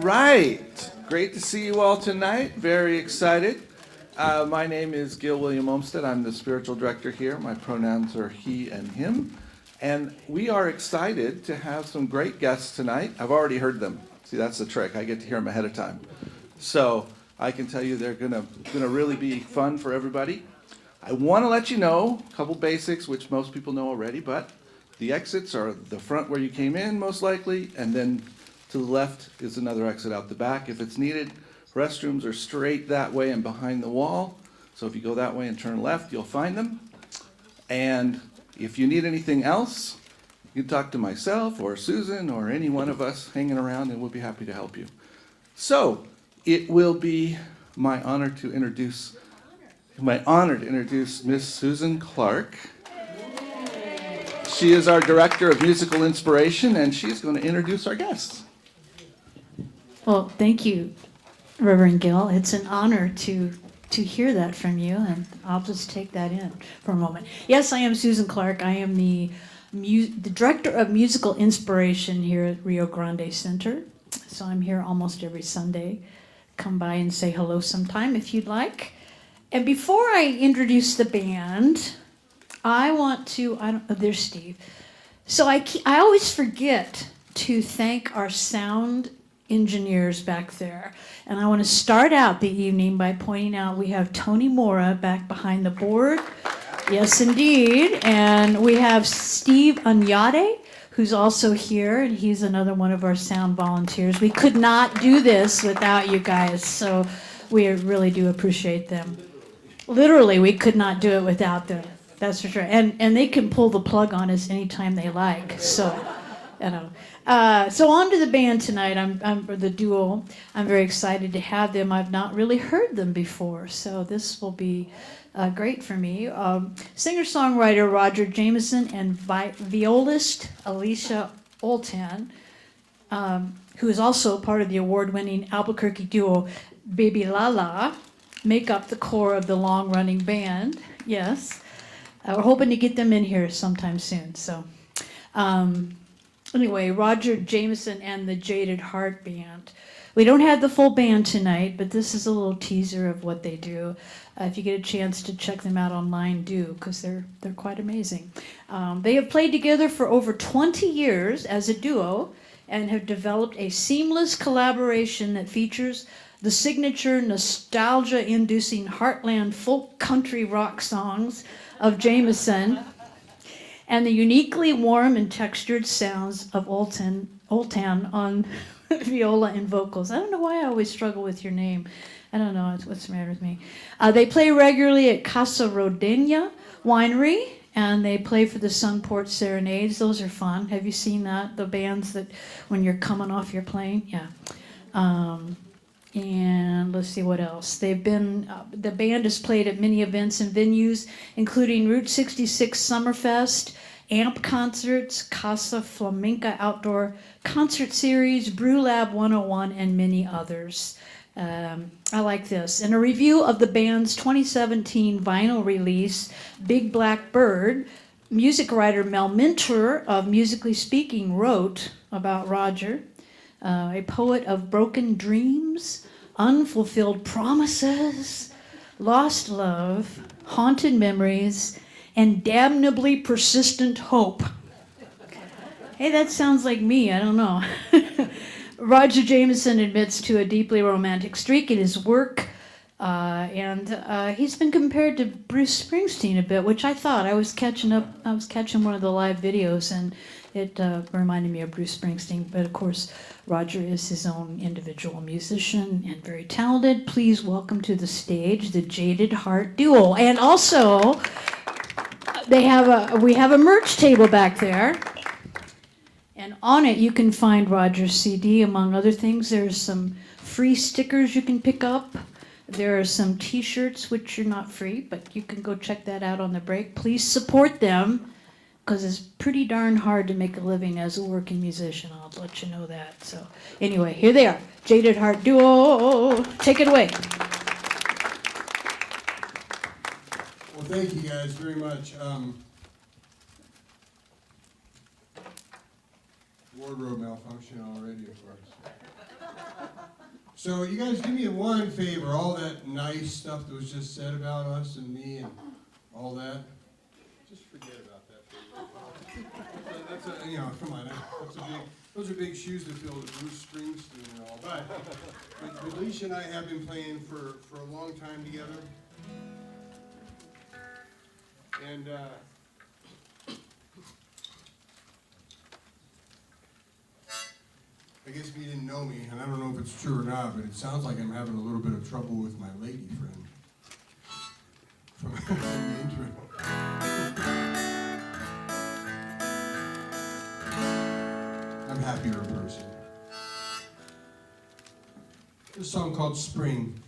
right. Great to see you all tonight. Very excited. My name is Gil William Olmsted. I'm the spiritual director here. My pronouns are he and him. And we are excited to have some great guests tonight. I've already heard them. See, that's the trick. I get to hear them ahead of time. So I can tell you they're gonna really be fun for everybody. I want to let you know a couple basics, which most people know already, but the exits are the front where you came in, most likely, and then to the left is another exit out the back if it's needed. Restrooms are straight that way and behind the wall. So if you go that way and turn left, you'll find them. And if you need anything else, you can talk to myself or Susan or any one of us hanging around, and we'll be happy to help you. So it will be my honor to introduce Miss Susan Clark. She is our Director of Musical Inspiration, and she's going to introduce our guests. Well, thank you, Reverend Gil. It's an honor to hear that from you, and I'll just take that in for a moment. Yes, I am Susan Clark. I am the Director of Musical Inspiration here at Rio Grande Center. So I'm here almost every Sunday. Come by and say hello sometime if you'd like. And before I introduce the band, I want to, there's Steve. So I always forget to thank our sound engineers back there. And I want to start out the evening by pointing out we have Tony Mora back behind the board. Yes, indeed. And we have Steve Anyade, who's also here, and he's another one of our sound volunteers. We could not do this without you guys, so we really do appreciate them. Literally, we could not do it without them. That's for sure. And they can pull the plug on us anytime they like. So, you know. So on to the band tonight. I'm the duo. I'm very excited to have them. I've not really heard them before, so this will be great for me. Singer-songwriter Roger Jameson and violist Alicia Ultan, who is also part of the award-winning Albuquerque duo Baby Lala, make up the core of the long-running band. Yes. We're hoping to get them in here sometime soon. So, anyway, Roger Jameson and the Jaded Heart Band. We don't have the full band tonight, but this is a little teaser of what they do. If you get a chance to check them out online, do, because they're quite amazing. They have played together for over 20 years as a duo and have developed a seamless collaboration that features the signature nostalgia-inducing Heartland folk country rock songs of Jameson and the uniquely warm and textured sounds of Ultan on viola and vocals. I don't know why I always struggle with your name. I don't know what's the matter with me. They play regularly at Casa Rodena Winery, and they play for the Sunport Serenades. Those are fun. Have you seen that? The bands that when you're coming off your plane? Yeah. And let's see what else. They've been, the band has played at many events and venues, including Route 66 Summerfest, AMP concerts, Casa Flamenca Outdoor Concert Series, Brew Lab 101, and many others. I like this. In a review of the band's 2017 vinyl release, Big Black Bird, music writer Mel Minter of Musically Speaking wrote about Roger, a poet of broken dreams, unfulfilled promises, lost love, haunted memories, and damnably persistent hope. Hey, that sounds like me. I don't know. Roger Jameson admits to a deeply romantic streak in his work, and he's been compared to Bruce Springsteen a bit, which I thought. I was catching one of the live videos, and it reminded me of Bruce Springsteen. But of course, Roger is his own individual musician and very talented. Please welcome to the stage the Jaded Heart Duo. And also, we have a merch table back there. And on it, you can find Roger's CD, among other things. There's some free stickers you can pick up. There are some T-shirts, which are not free, but you can go check that out on the break. Please support them, because it's pretty darn hard to make a living as a working musician. I'll let you know that. So anyway, here they are, Jaded Heart Duo. Take it away. Well, thank you guys very much. Wardrobe malfunction already, of course. So you guys do me one favor, all that nice stuff that was just said about us and me and all that, just forget about that favor. That's a, you know, come on, those are big shoes to fill with Bruce Springsteen and all. But Alicia and I have been playing for a long time together. And I guess if you didn't know me, and I don't know if it's true or not, but it sounds like I'm having a little bit of trouble with my lady friend from the intro. I'm happier in person. This song called Spring.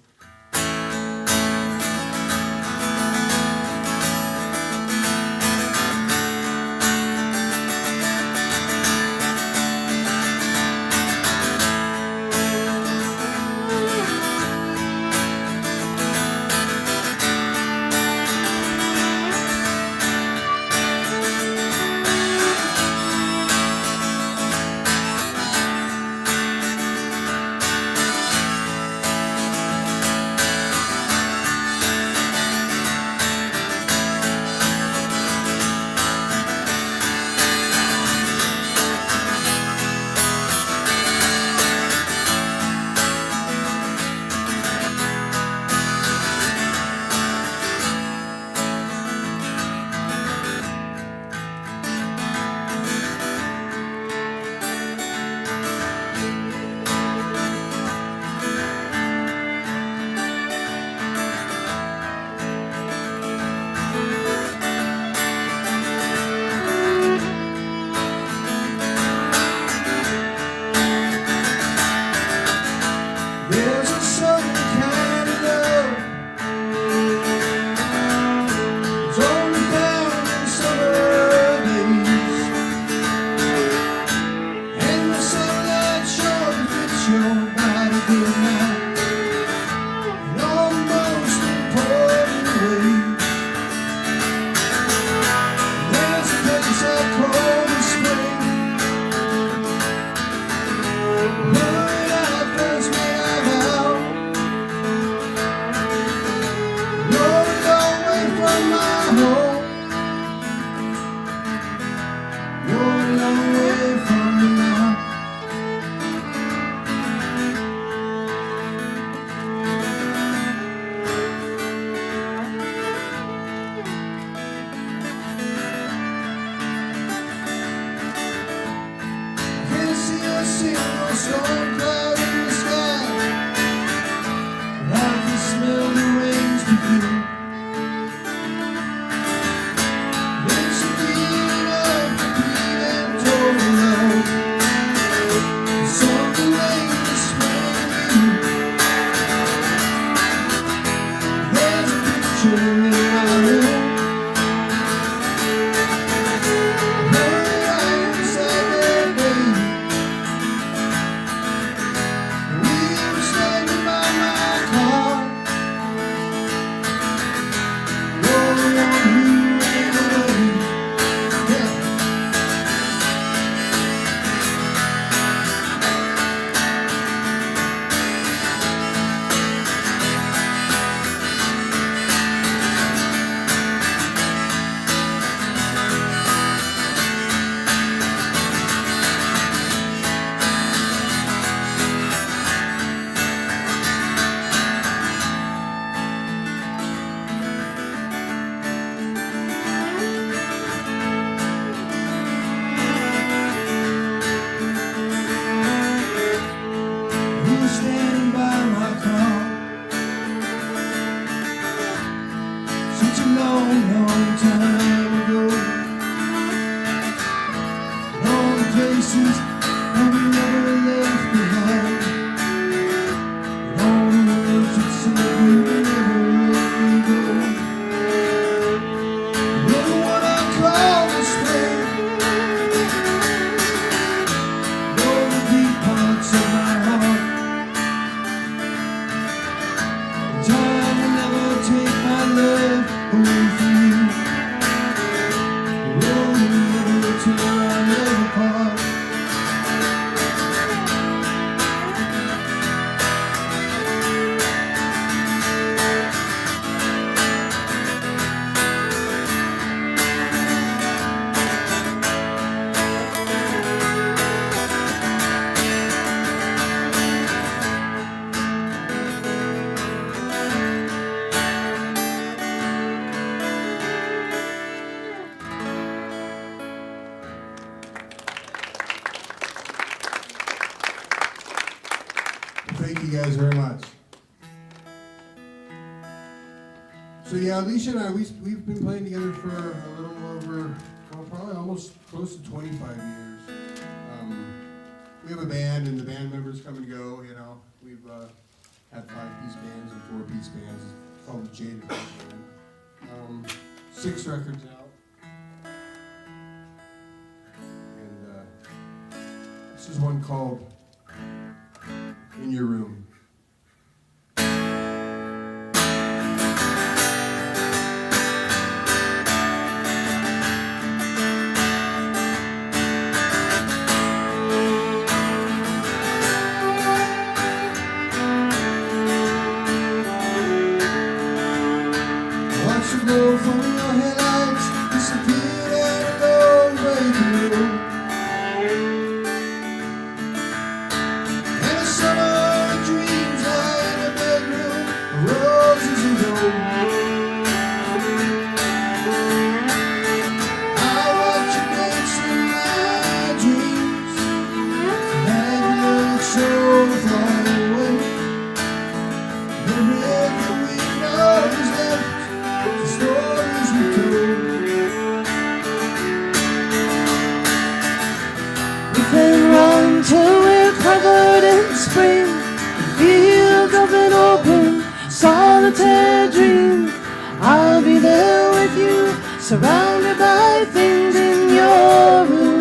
Yeah, Alicia and I, we've been playing together for a little over, well, probably almost close to 25 years. We have a band, and the band members come and go, you know. We've had 5-piece bands and 4-piece bands. It's called the Jaded Heart Duo. 6 records out. And this is one called In Your Room. Go from your headlights, disappeared in a long waiting room. And a summer dreams lie in a bedroom, roses and gold. I watch you dance in my dreams, and you look so far away. Everything we know is left. The stories we told. We can run till we're covered in spring, the fields of an open, solitary dream. I'll be there with you, surrounded by things in your room.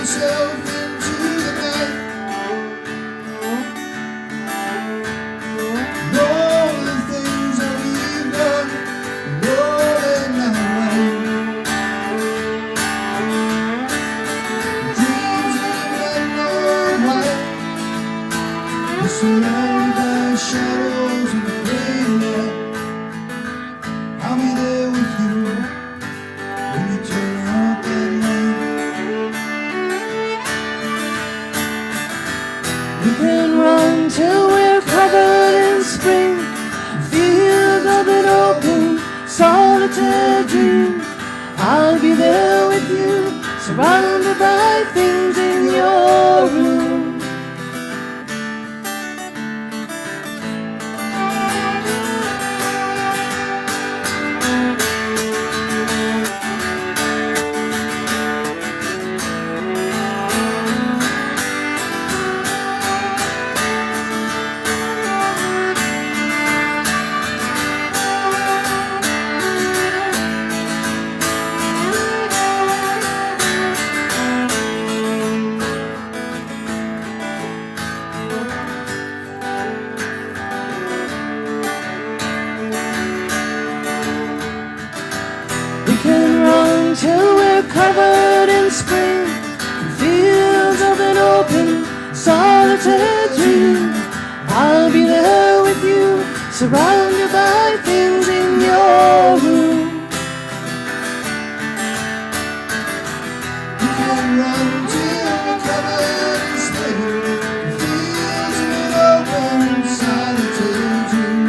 Yourself into the night. Know the things that we've done, know they're not right. Dreams in black or white, we're surrounded by shadows and gray light. I'll be there with you when you turn out that light. We can run till we're covered in spring, fields of an open, solitary dream. I'll be there with you, surrounded by things in your room. Till we're covered in spring, fields of an open, solitary dream. I'll be there with you, surrounded by things in your room. We can run till we're covered in spring, fields of an open, solitary dream.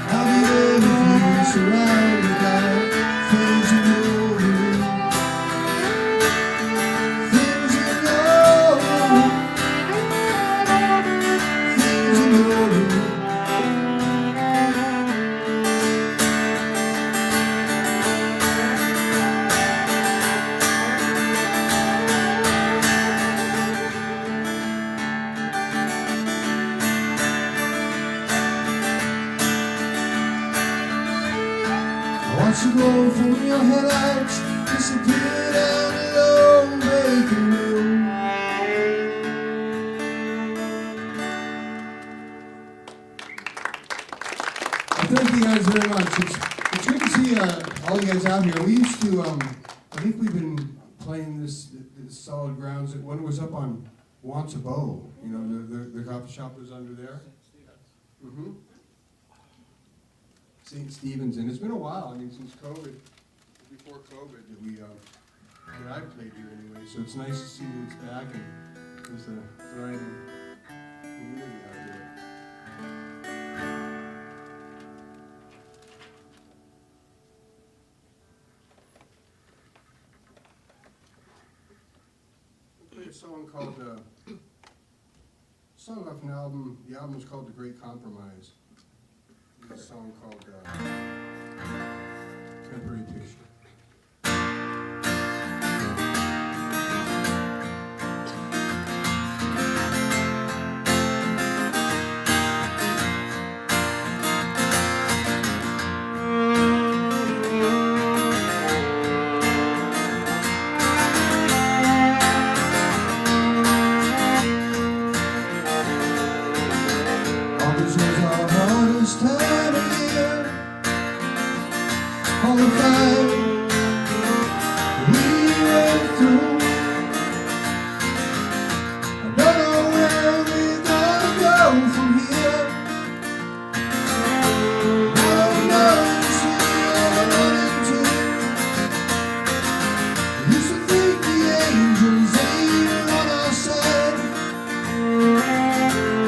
I'll be there with you, surrounded by things in your room. Watch you go from your headlights, disappear down a long vacant room. Thank you guys very much. It's good to see all you guys out here. We used to, I think we've been playing this solid grounds. One was up on Wansabo, you know, the coffee shop was under there. Mm-hmm. St. Stephen's, and it's been a while. I mean, since COVID, before COVID, that we that I've played here anyway. So it's nice to see that it's back and there's a thriving community out there. I played a song called, song off an album. The album is called The Great Compromise. It's a song called Temporary Picture. August was our hardest time of year. All the fight we went through. I don't know where we're gonna go from here. I don't know the city I'm running to. I used to think the angels, they were on our side.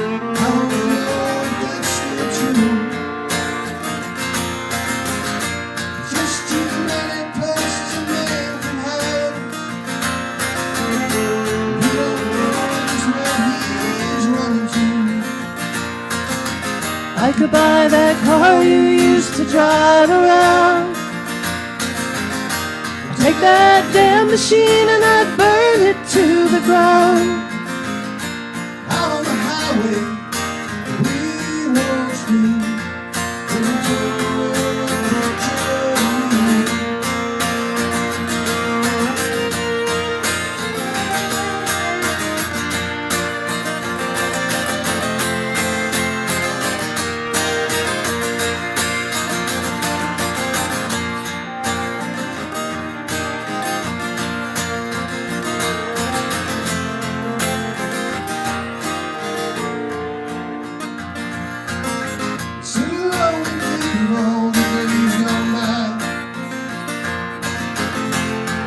I don't know if that's still true. Just too many places a man can hide. We don't know just where he's running to. I could buy that car you used to drive around. Take that damn machine and I'd burn it to the ground. Out on the highway, we once knew. When we took away the picture of me. Sit alone and think of all the days gone by.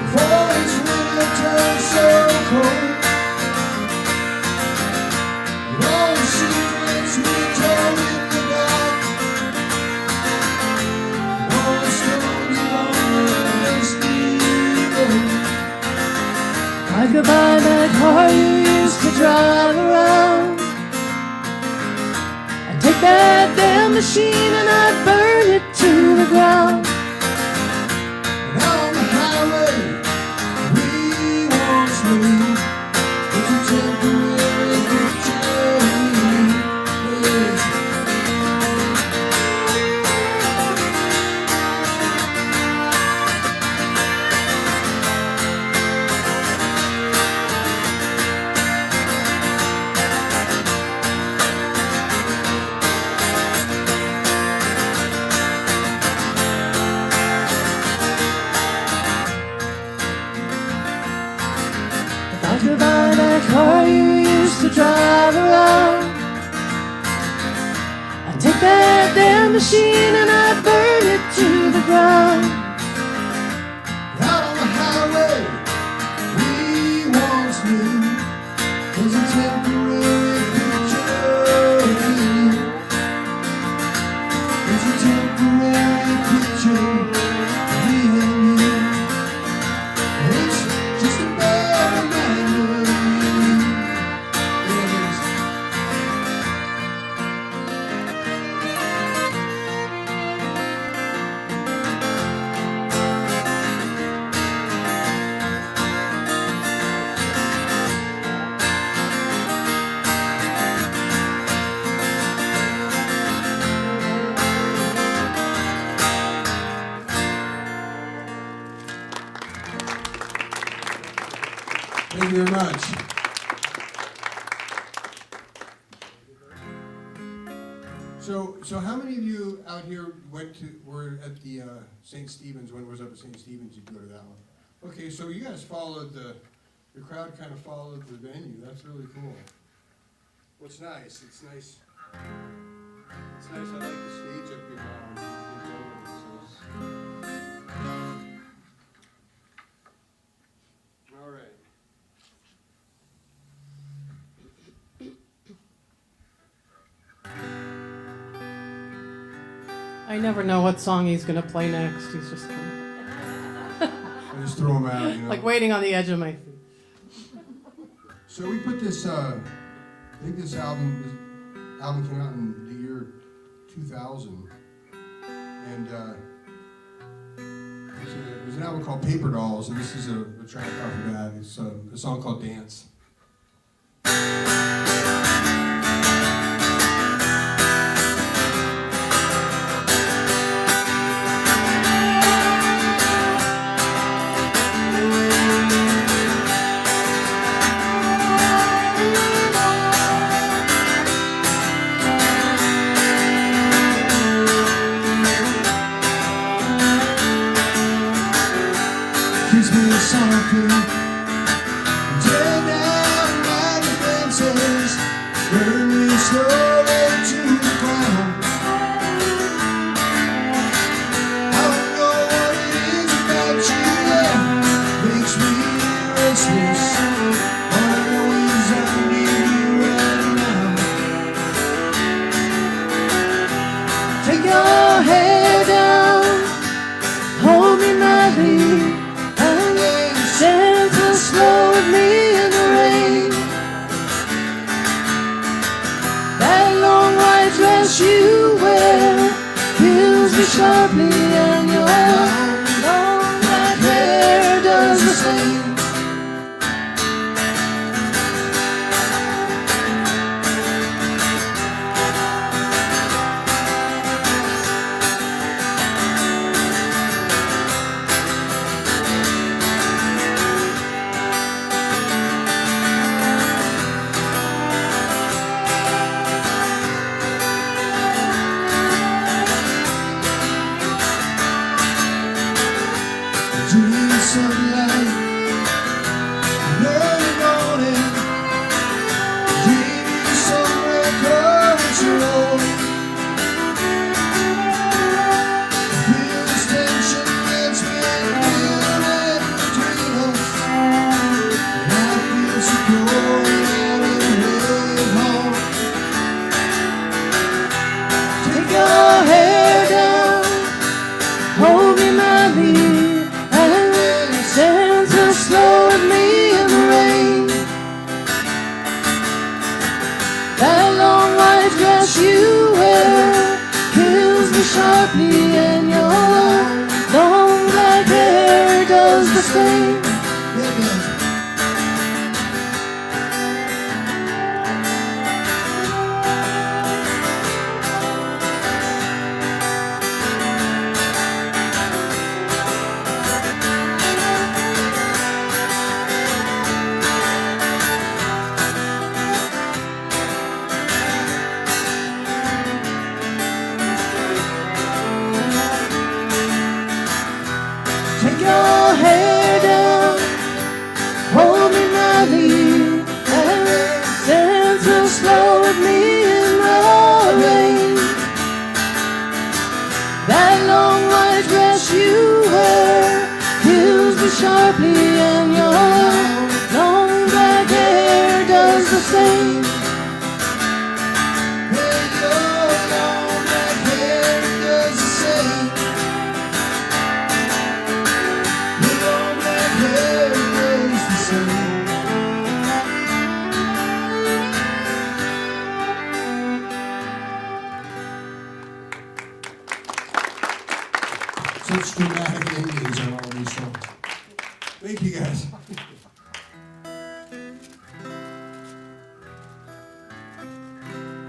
Before this winter turned so cold. And all the secrets we told in the dark. And all the stories along the misty road. I could buy that car you used to drive around. I'd take that damn machine and I'd burn it to the ground. And out on the highway, we once knew. Was a temporary picture of me. Yes. If I could buy that car you used to drive around, I'd take that damn machine and I'd burn it to the ground. Out on the highway, we once knew. Was a temporary picture of me. Was a temporary picture of me and you. It's just a bad reminder of you. It is. Thank you very much. So how many of you out here were at the St. Stephen's, when it was up at St. Stephen's, you'd go to that one? Okay, so you guys followed the crowd kind of followed the venue. That's really cool. What's nice, it's nice. It's nice, I like the stage up here now. I never know what song he's gonna play next. He's just kind I just throw them out, you know. of like waiting on the edge of my feet. So we put this, I think this album came out in the year 2000. And there's an album called Paper Dolls, and this is a track off of that. It's a song called Dance. Kiss me softly, tear down my defenses, burn me slowly to the ground. I don't know what it is about you that makes me restless. All I know is I need you right now. Take your head down, hold me madly. Santa slow with me in the rain. That long white dress you wear kills me sharply, and your long black hair does the same. Dreams of light, early morning, dreaming somewhere control. Feel this tension that's been building between us, and I feel so cold out in the way home. Take your hair down, hold me madly. Santa slow with me in the rain. That long white dress you wear kills me sharply, and your long black hair does the same. Take your hair down, hold me madly, and Santa slow with me in the rain. That long white dress you wear kills me sharply, and your long black hair does the same. Hey, your long black hair does the same. Such dramatic endings on all these songs. Thank you, guys.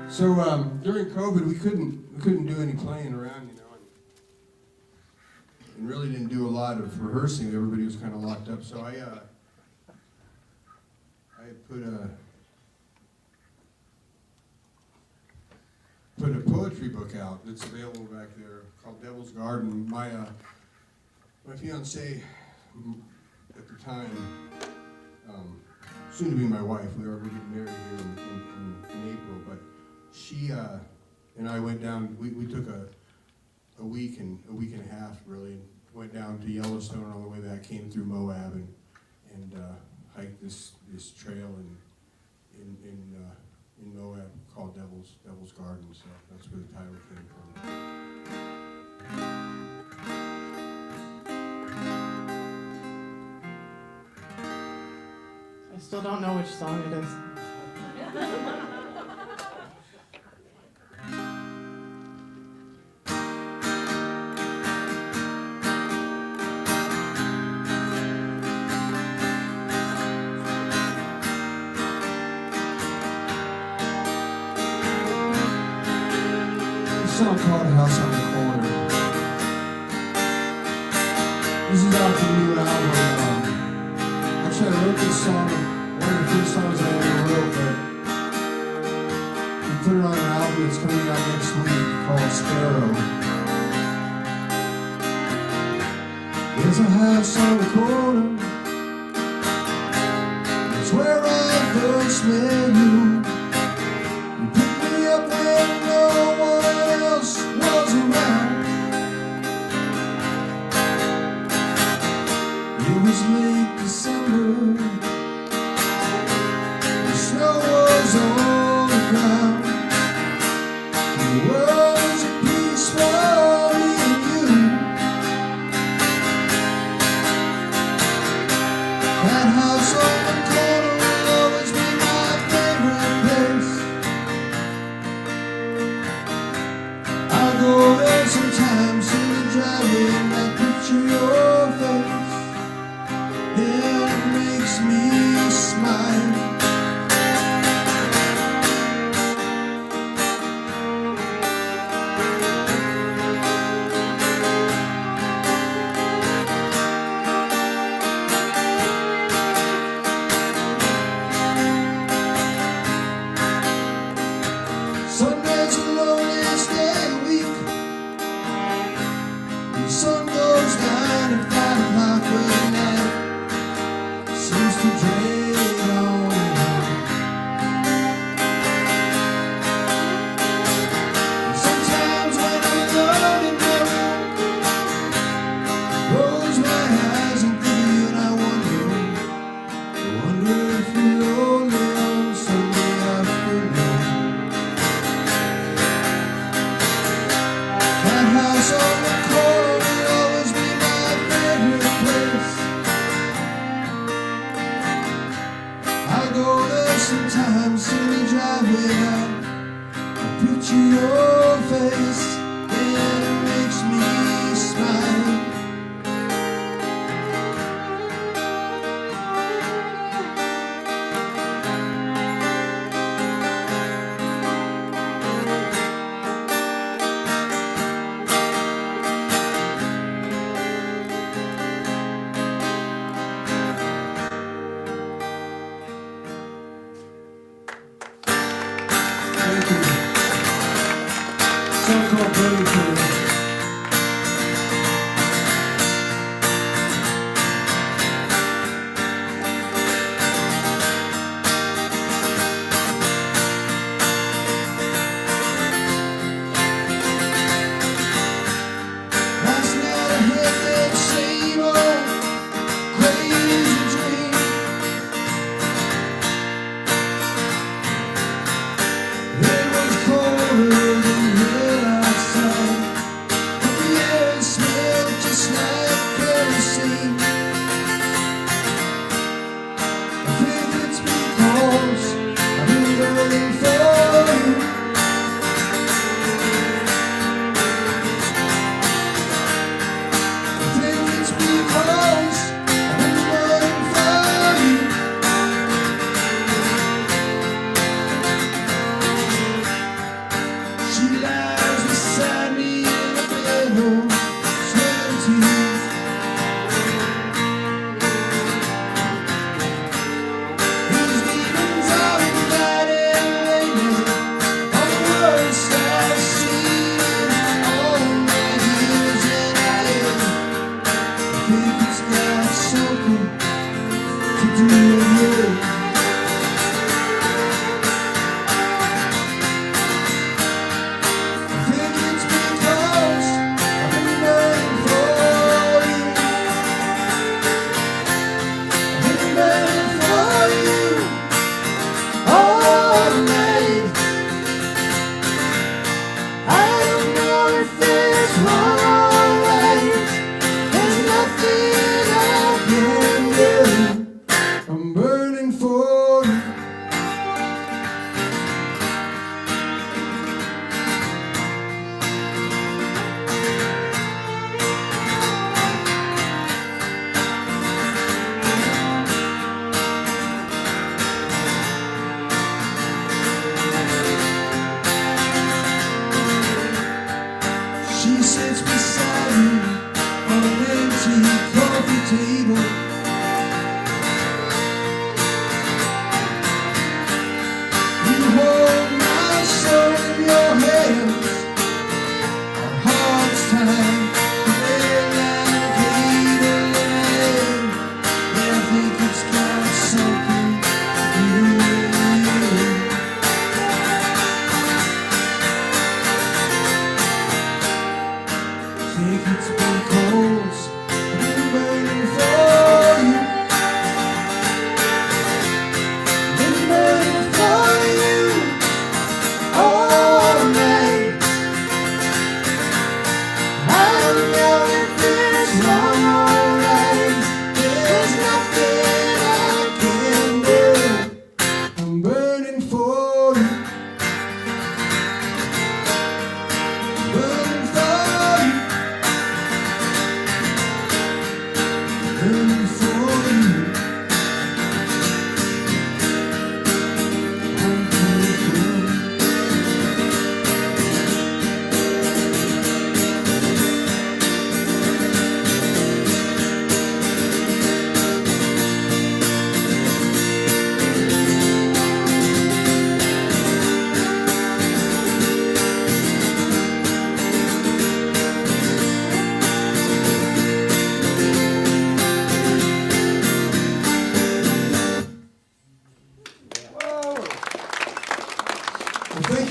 So during COVID, we couldn't do any playing around, you know, and really didn't do a lot of rehearsing. Everybody was kind of locked up. So I put a poetry book out that's available back there called Devil's Garden. My fiance at the time, soon to be my wife, we were getting married here in April, but she and I went down, we took a week and a half really, and went down to Yellowstone on the way back, came through Moab and hiked this trail in Moab called Devil's Garden, so that's where the title came from. I still don't know which song it is. A song called House on the Corner. This is off the new album. Actually, I wrote this song, one of the first songs I ever wrote, but we put it on an album that's coming out next week called Sparrow. There's a house on the corner. It's where I first met you. You picked me up when no one else was around. It was late December. The snow was on the ground. The world was at peace for me and you. That house on the corner will always be my favorite place. I go there sometimes in the driveway and I picture your face. It makes me smile. Sunday's the loneliest day of the week. The sun goes down at 5 o'clock when night seems to drag on and on. And sometimes when I'm alone in my room, close my eyes and think of you and I wonder if you're lonely on Sunday afternoon. That house on the corner will always be my favorite place. I go there sometimes in the driveway now. I picture your face and it makes me smile. Thank you. Song called Brother Killer. Last night I had that same old crazy dream. It was colder than hell outside.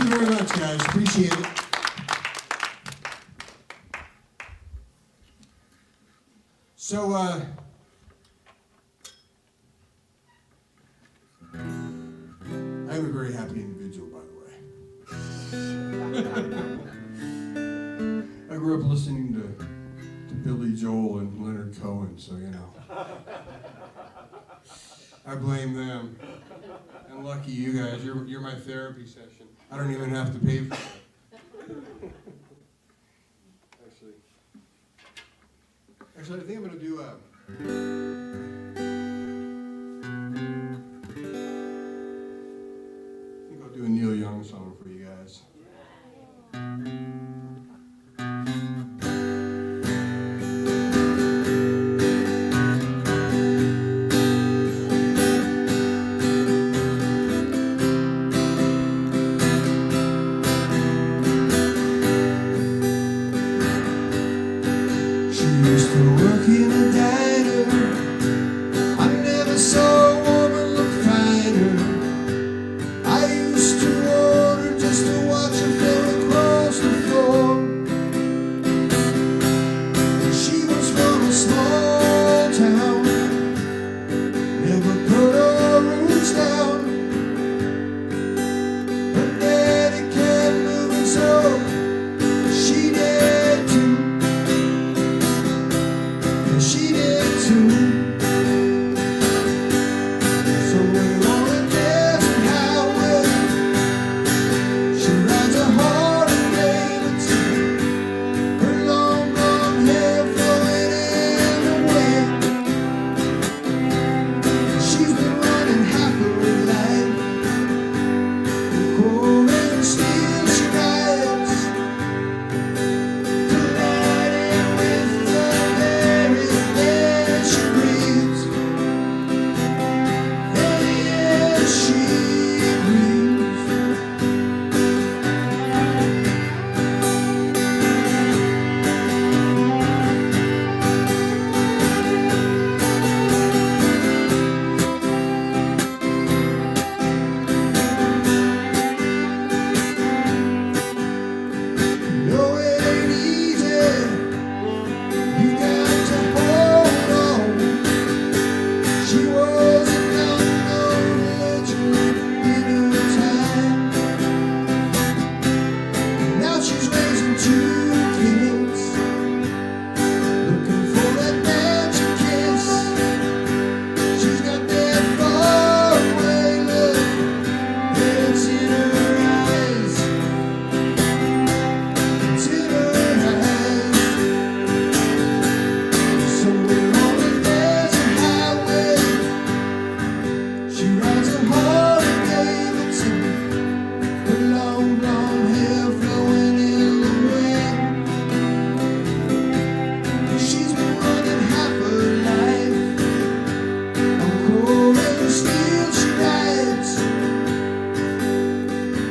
Thank you very much, guys. Appreciate it. So, I'm a very happy individual, by the way. I grew up listening to Billy Joel and Leonard Cohen, so you know. I blame them. And lucky you guys, you're my therapy session. I don't even have to pay for it. Actually, I think I'm gonna do I think I'll do a Neil Young song for you guys. She used to work in a diner. I never saw a woman look finer. I used to order just to watch her float across the floor. She was from a small town, never put her roots down. Her daddy kept moving, so she did too. She did too. Somewhere on a desert highway, she rides a Heartland Davidson, her long blonde hair flowing in the wind. She's been running half her life, the cold and steel she rides, colliding with the very air she breathes, the air she breathes. No, it ain't easy. You got to hold on. She was an unknown legend in her time. Now she's raising two kids, looking for that magic kiss. She's got that faraway look that's in her eyes. It's in her eyes. Somewhere on a desert highway, she rides a Heartland Davidson, her long blonde hair flowing in the wind. She's been running half her life, on coal and steel she rides,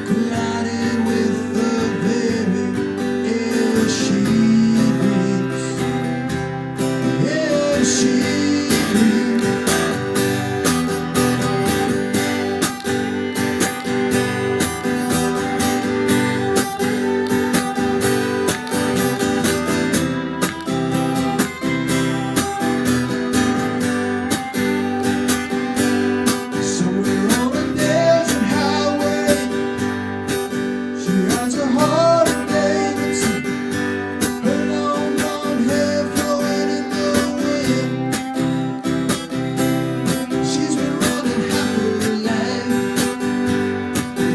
colliding with the very air she breathes. Yeah, she breathes. Somewhere on a desert highway, she rides a Heartland Davidson, her long blonde hair flowing in the wind. She's been running half her life,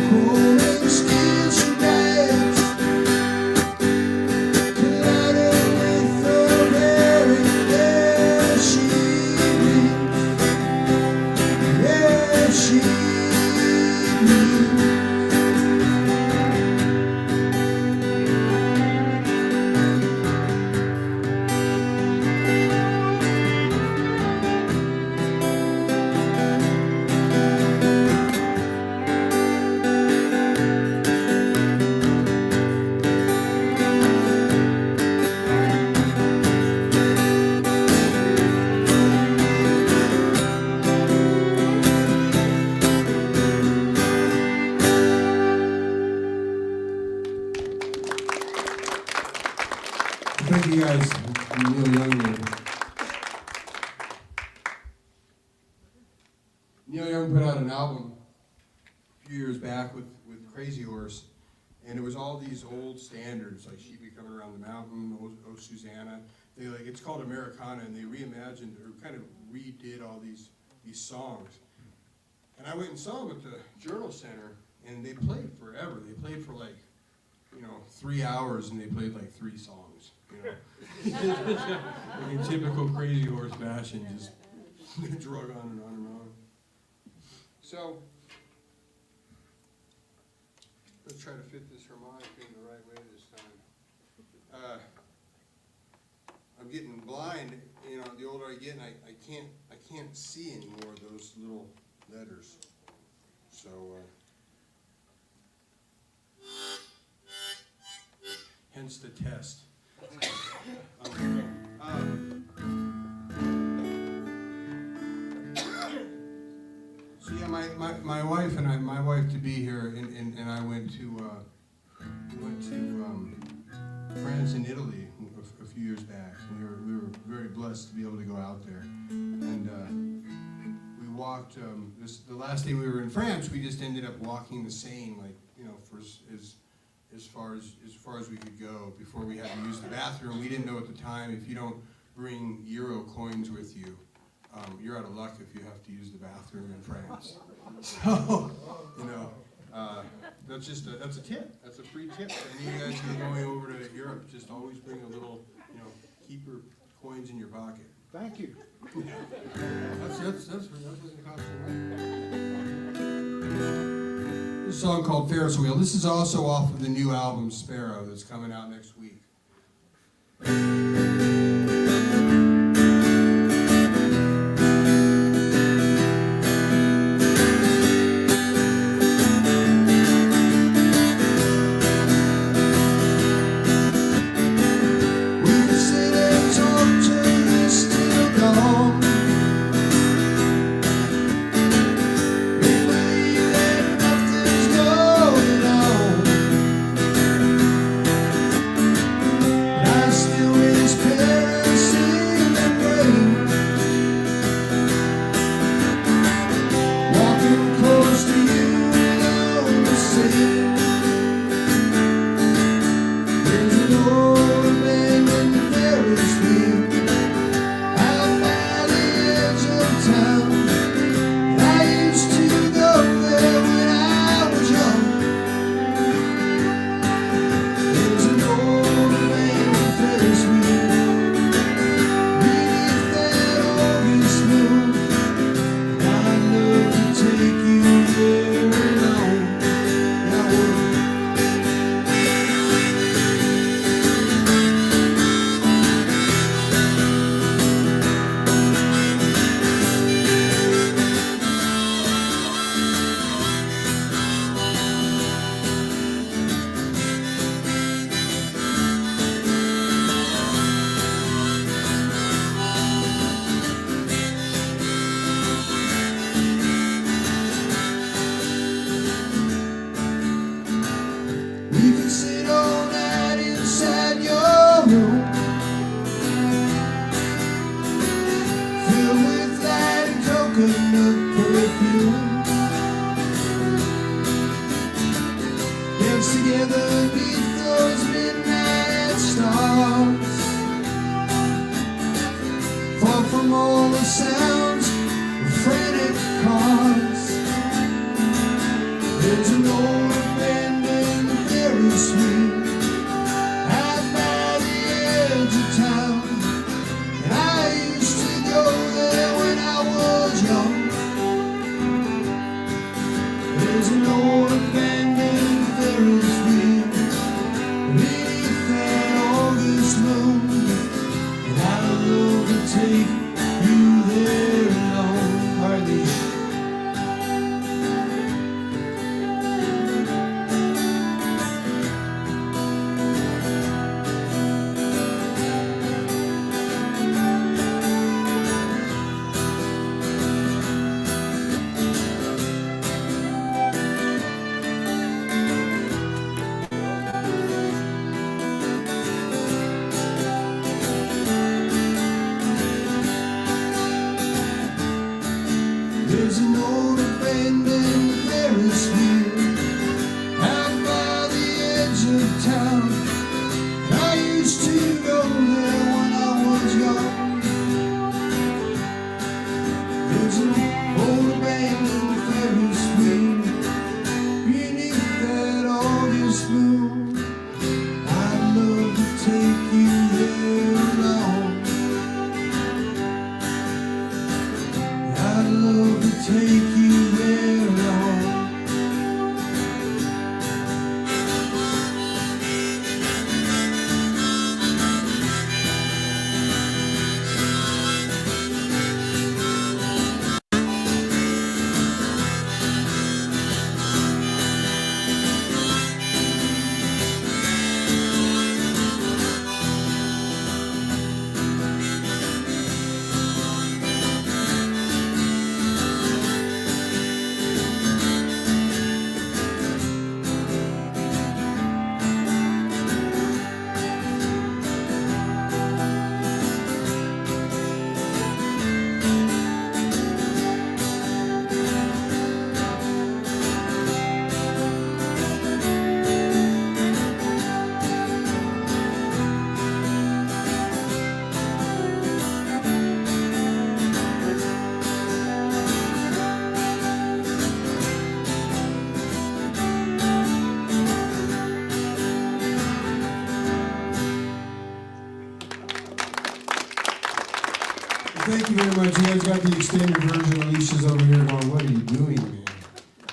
cold and steel she rides, colliding with the very air she breathes. Yeah, she breathes. guys, Neil Young here. Neil Young put out an album a few years back with Crazy Horse, and it was all these old standards like She'd Be Coming Around the Mountain, Oh Susanna. It's called Americana, and they reimagined or kind of redid all these songs. And I went and saw them at the Journal Center, and they played forever. They played for 3 hours, and they played like 3 songs. Like in typical Crazy Horse fashion, just drug on and on and on. So, let's try to fit this harmonic in the right way this time. I'm getting blind, the older I get, and I can't see anymore those little letters. So, hence the test. So yeah, my wife and my wife to be here, and I went to France and Italy a few years back, and we were very blessed to be able to go out there, and we walked. The last day we were in France, we just ended up walking the Seine, for as far as we could go before we had to use the bathroom. We didn't know at the time, if you don't bring euro coins with you, you're out of luck if you have to use the bathroom in France. So, that's a tip. That's a free tip. Any of you guys who are going over to Europe, just always bring a little, keep your coins in your pocket. Thank you. That doesn't cost you money. This song called Ferris Wheel. This is also off of the new album Sparrow that's coming out next week. Together beneath those midnight stars, far from all the sounds of frantic cars. There's an old abandoned Ferris wheel out by the edge of town, and I used to go there when I was young. There's an old abandoned Ferris wheel beneath that August moon, and I'd love to take you there alone. Hardly. thank you very much. You guys got the extended version. Alicia's over here going, "What are you doing, man?"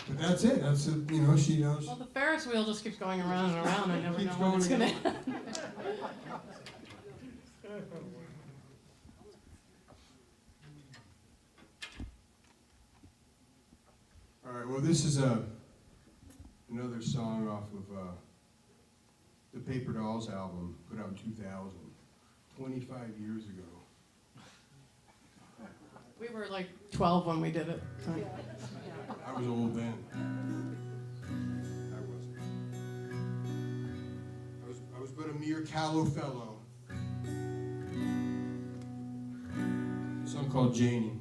But that's it. That's it. You know, she knows. Well, the Ferris wheel just keeps going around and around. I never know Keeps when it's going gonna around. end. All right. Well, this is another song off of the Paper Dolls album, put out in 2000, 25 years ago. We were like 12 when we did it. So. I was old then. I wasn't. I was but a mere callow fellow. A song called Janie.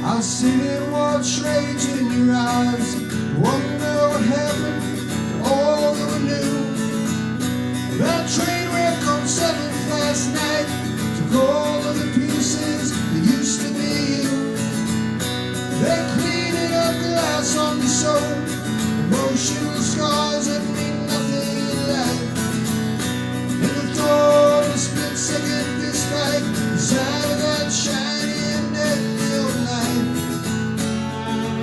I'll sit and watch rage in your eyes, wonder what happened to all that we knew. That train wreck on 7th last night took all of the pieces that used to be you. They cleaned it up, glass on the soul, emotional scars that mean nothing in life. In the door, a split second fist fight inside of that shiny and deadly old light.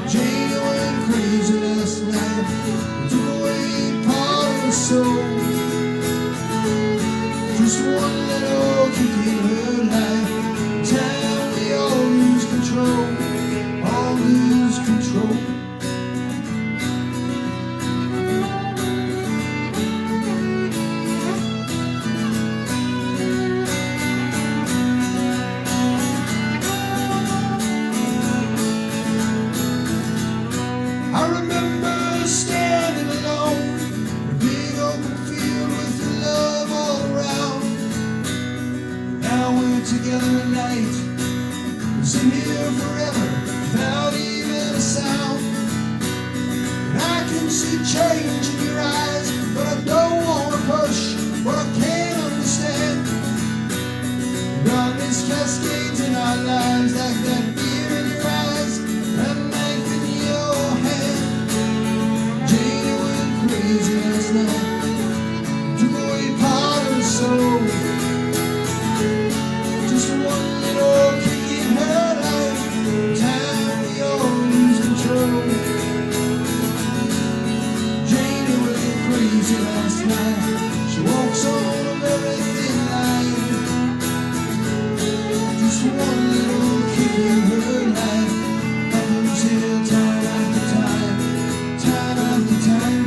Janie went crazy last night, took away part of her soul. Just one little kick in her life, time we all lose control, all lose control. I remember standing alone in a big open field with the love all around. Now we're together at night, we'll sit here forever without even a sound. And I can see change in your eyes, but I don't want to push what I can't understand. Darkness cascades in our lives like that fear in your eyes, that knife in your hand. Janie went crazy last night, took away part of her soul. Just one little kick in her life, time we all lose control. Janie went crazy last night, she walks on a very thin line. Just one little kick in her life, up until time after time, time after time.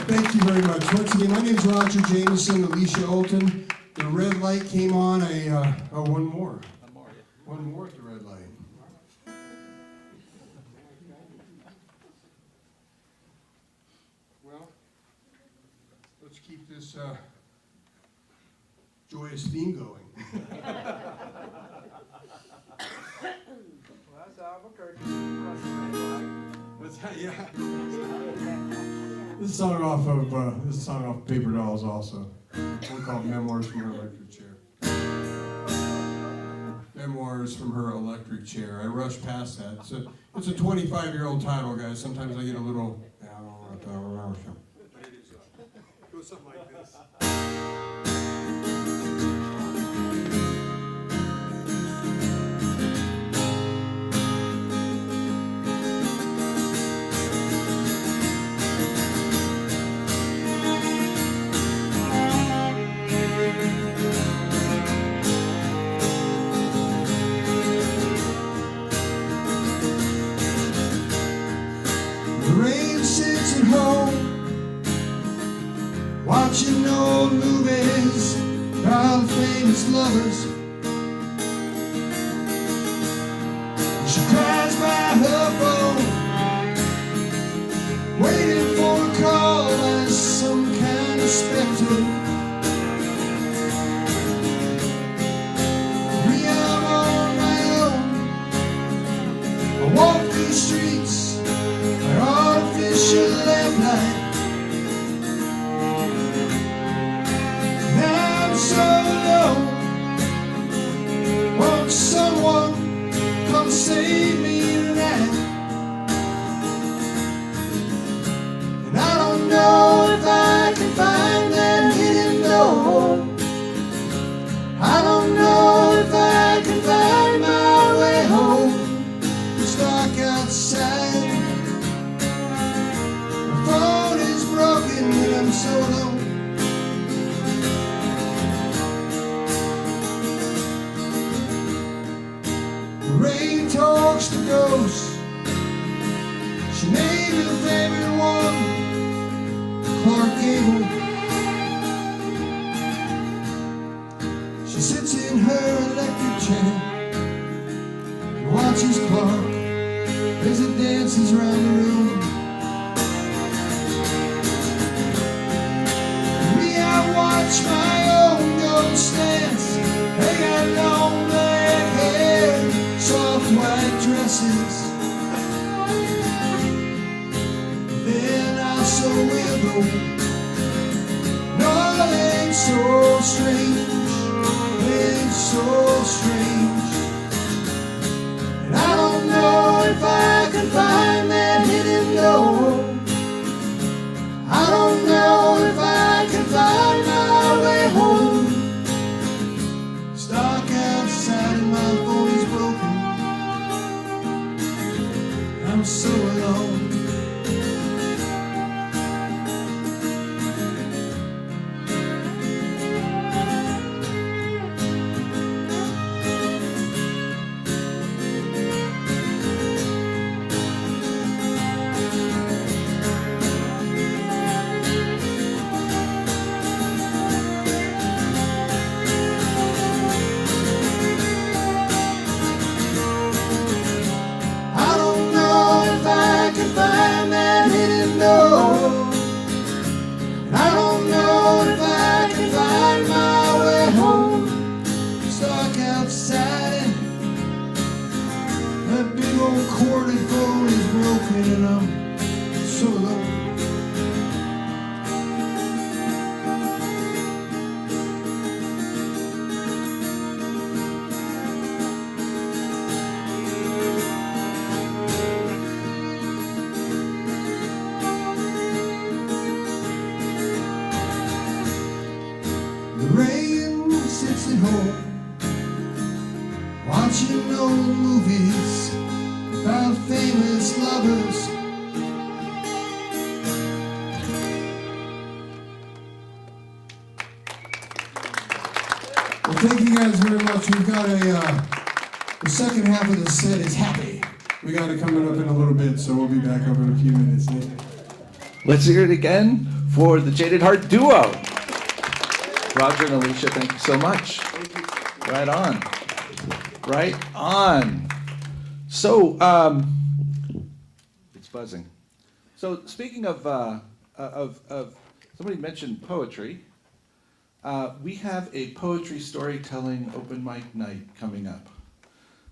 Thank you very much. Once again, my name's Roger Jameson, Alicia Ultan. The red light came on. One more. One more at the red light. Well, let's keep this joyous theme going. What's that? Yeah. This song off Paper Dolls also. One called Memoirs from Her Electric Chair. Memoirs from Her Electric Chair. I rushed past that. It's a 25-year-old title, guys. Sometimes I get a little, I don't know what to remember. It goes something like this. Watching old movies about famous lovers. She cries by her phone, waiting for a call as some kind of specter. Me, I'm on my own. I walk these streets by artificial lamplight. So alone, won't someone come save me tonight? And I don't know if I can find that hidden door. I don't know if I can find my way home. It's dark outside. My phone is broken and I'm so alone. Rain talks to ghosts. She named her favorite one, Clark Gable. She sits in her electric chair and watches Clark as he dances around the room. Me, I watch my own ghost dance. They got long black hair, soft white dresses. Then I so will go. Nothing so strange, it's so strange. And I don't know if I can find that hidden door. I don't know if I can find my way home. It's dark outside and my phone is broken. I'm so alone. Corded phone is broken and I'm so alone. The rain sits at home, watching old movies about famous lovers. Well, thank you guys very much. We've got the second half of the set is happy. We got it coming up in a little bit, so we'll be back up in a few minutes. Let's hear it again for the Jaded Heart Duo. Roger and Alicia, thank you so much. Right on. Right on. So, it's buzzing. So, speaking of somebody mentioned poetry. We have a poetry storytelling open mic night coming up,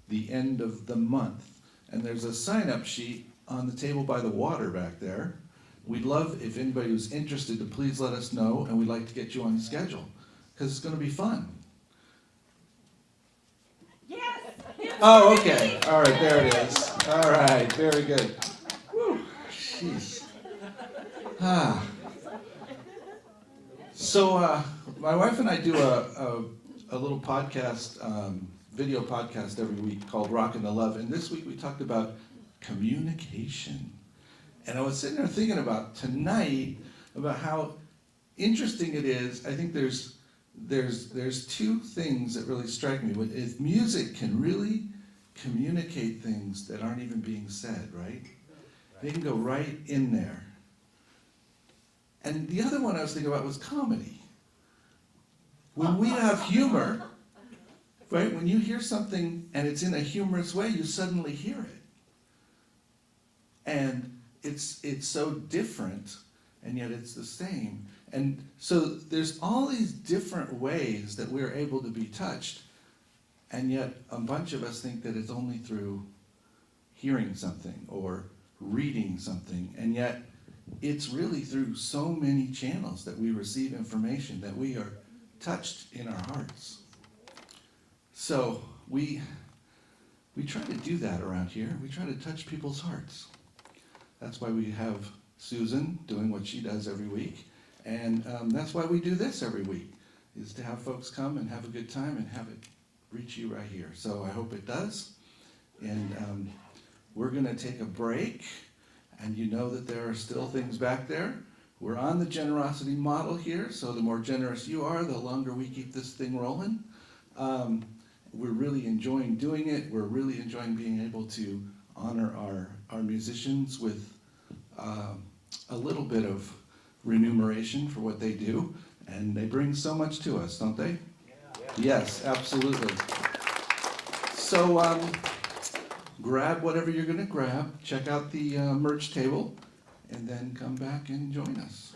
the end of the month. And there's a sign-up sheet on the table by the water back there. We'd love if anybody who's interested to please let us know, and we'd like to get you on the schedule, because it's going to be fun. Yes. Oh, okay. All right, there it is. All right, very good. Whew, jeez. Ah. So, my wife and I do a little podcast, video podcast every week called Rockin' the Love. And this week we talked about communication. And I was sitting there thinking about tonight, about how interesting it is. I think there's two things that really strike me. If music can really communicate things that aren't even being said, right? They can go right in there. And the other one I was thinking about was comedy. When we have humor, right? When you hear something and it's in a humorous way, you suddenly hear it. And it's so different, and yet it's the same. And so there's all these different ways that we're able to be touched, and yet a bunch of us think that it's only through hearing something or reading something, and yet it's really through so many channels that we receive information, that we are touched in our hearts. So we try to do that around here. We try to touch people's hearts. That's why we have Susan doing what she does every week. And that's why we do this every week, is to have folks come and have a good time and have it reach you right here. So I hope it does. And we're going to take a break. And you know that there are still things back there. We're on the generosity model here, so the more generous you are, the longer we keep this thing rolling. We're really enjoying doing it. We're really enjoying being able to honor our musicians with a little bit of remuneration for what they do. And they bring so much to us, don't they? Yeah. Yes, absolutely. So, grab whatever you're going to grab, check out the merch table, and then come back and join us.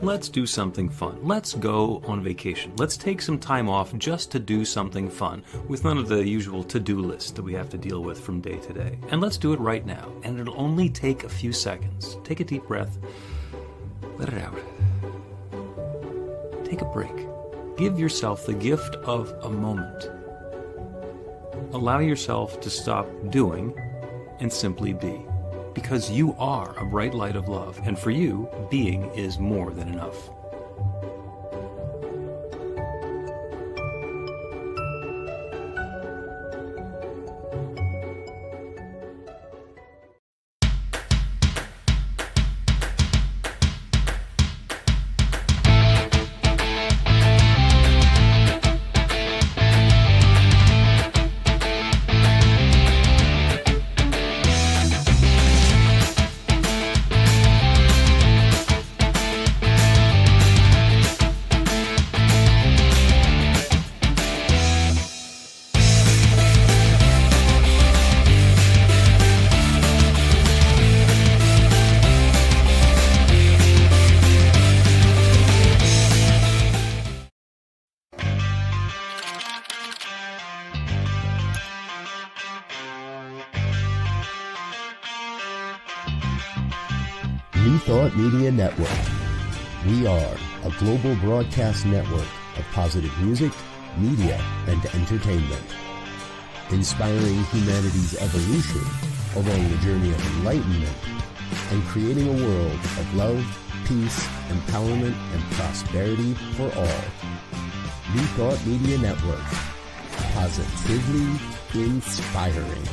Let's do something fun. Let's go on vacation. Let's take some time off just to do something fun with none of the usual to-do list that we have to deal with from day to day. And let's do it right now. And it'll only take a few seconds. Take a deep breath. Let it out. Take a break. Give yourself the gift of a moment. Allow yourself to stop doing and simply be. Because you are a bright light of love, and for you, being is more than enough. New Thought Media Network. We are a global broadcast network of positive music, media, and entertainment. Inspiring humanity's evolution along the journey of enlightenment and creating a world of love, peace, empowerment, and prosperity for all. New Thought Media Network. Positively inspiring.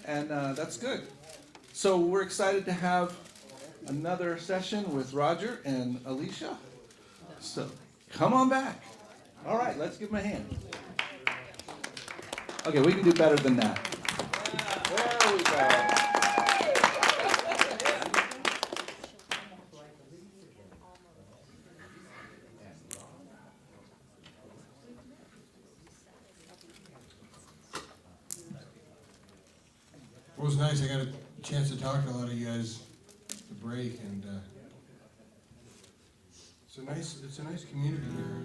and that's good. So we're excited to have another session with Roger and Alicia. So come on back. All right, let's give them a hand. Okay, we can do better than that. There we go. It was nice. I got a chance to talk to a lot of you guys at the break, and it's a nice community here.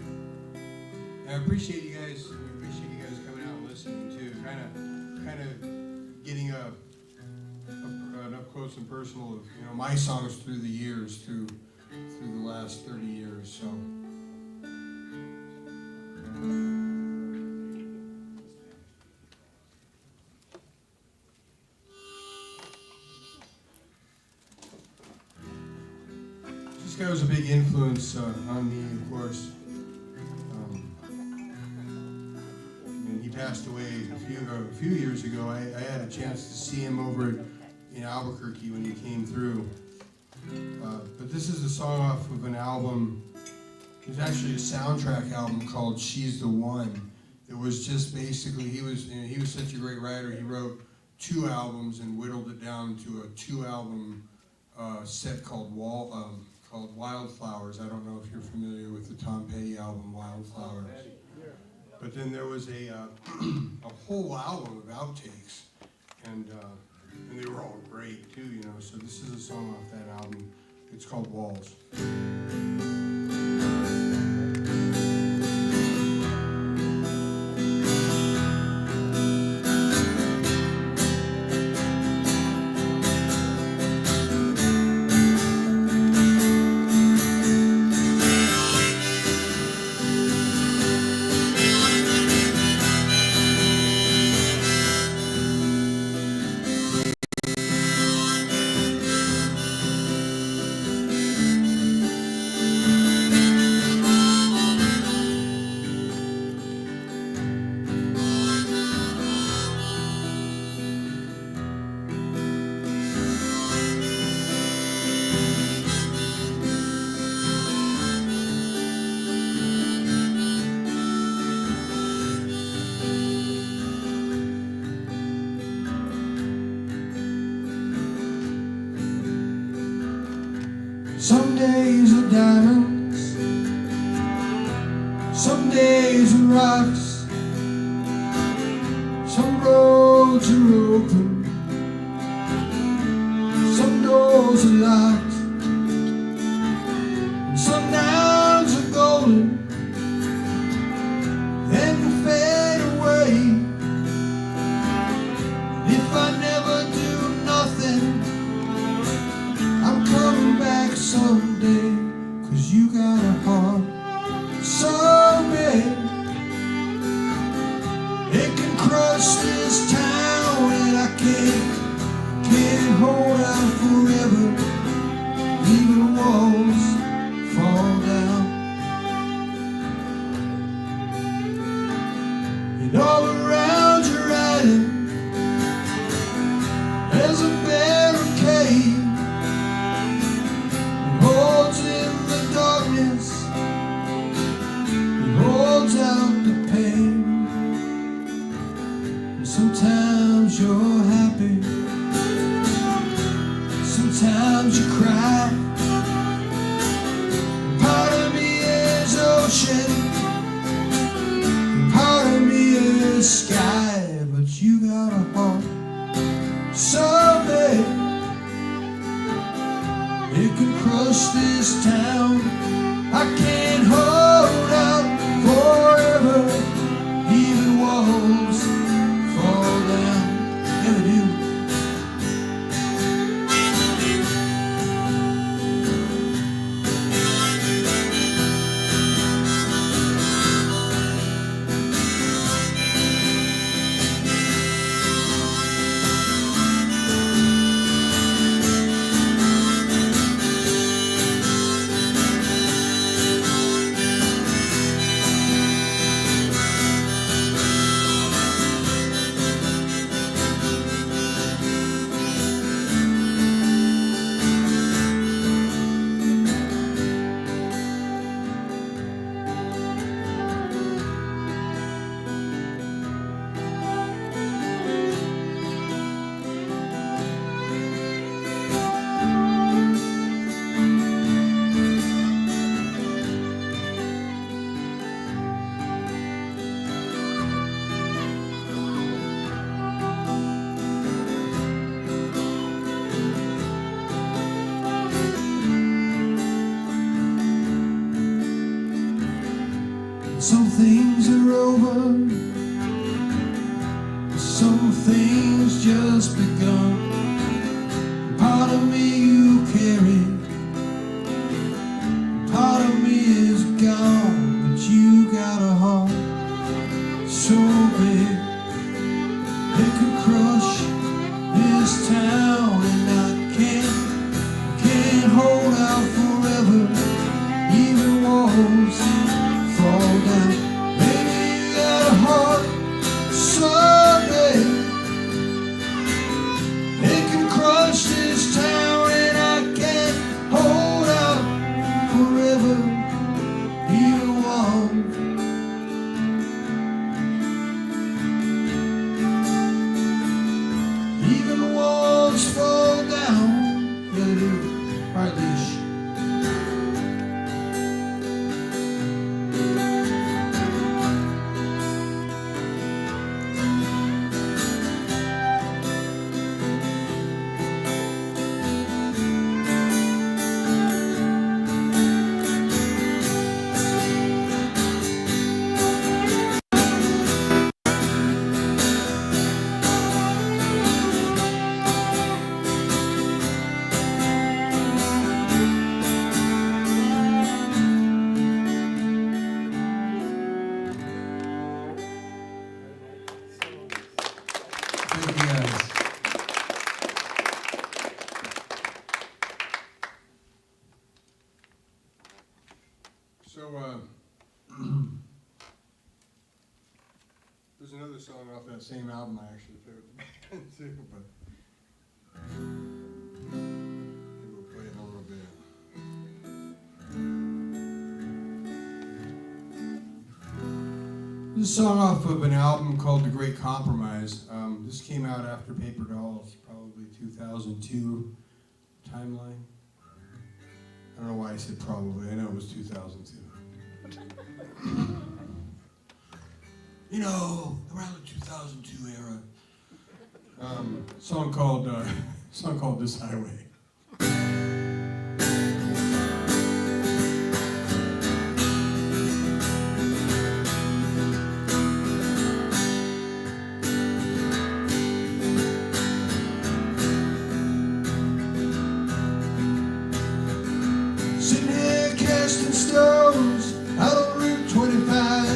And I appreciate you guys. I appreciate you guys coming out and listening too. Kind of getting an up close and personal of my songs through the years, through the last 30 years. So. This guy was a big influence on me, of course. And he passed away a few years ago. I had a chance to see him over in Albuquerque when he came through. But this is a song off of an album. It was actually a soundtrack album called "She's the One." It was just basically he was such a great writer. He wrote 2 albums and whittled it down to a 2-album set called Wildflowers. I don't know if you're familiar with the Tom Petty album Wildflowers. But then there was a whole album of outtakes, and they were all great too, So this is a song off that album. It's called Walls. Some days are diamonds, some days are rocks, some roads are open, some doors are locked, and some nights are golden, then fade away. If I never do nothing, I'm coming back someday, 'cause you got a heart so big it can crush this town, and I can't hold out forever. Even walls fall down, and all around you're riding, there's a barricade. Holds in the darkness, it holds out the pain. And sometimes you're happy, sometimes you cry. Part of me is ocean, part of me is sky. But you got a heart so big it can crush this town. I can't hold out forever. Even walls fall down. Never do. Some things are over, some things just begun. Part of me you carry, part of me is gone, but you got a heart so big it could crush this town, and I can't hold out forever. Even walls fall down. Baby, you got a heart so big it can crush this town, and I can't hold out forever. Even walls. Even walls fall down. Yeah, they do. Right, Leash. Thank you guys. So, there's another song off that same album I actually played with the band too, but maybe we'll play it in a little bit. This is a song off of an album called The Great Compromise. This came out after Paper Dolls, probably 2002 timeline. I don't know why I said probably, I know it was 2002. You know, around the 2002 era. Song called This Highway. Sitting here casting stones out on Route 25.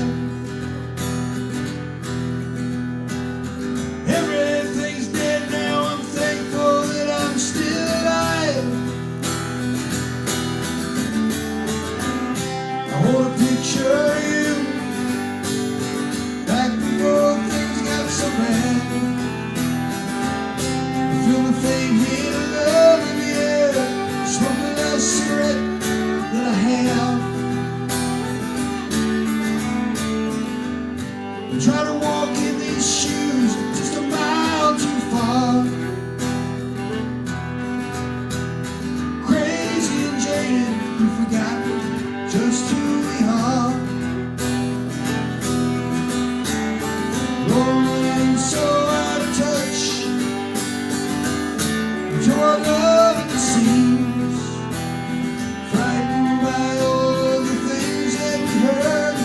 Everything's dead now, I'm thankful that I'm still alive. I want to picture you back before things got so bad. I feel the faint heat of love in the air, smoking a cigarette that I have. I try to walk in these shoes just a mile too far. Crazy and jaded, we forgot just who we are. Rolling so out of touch to our love at the seams. Frightened by all the things that we heard,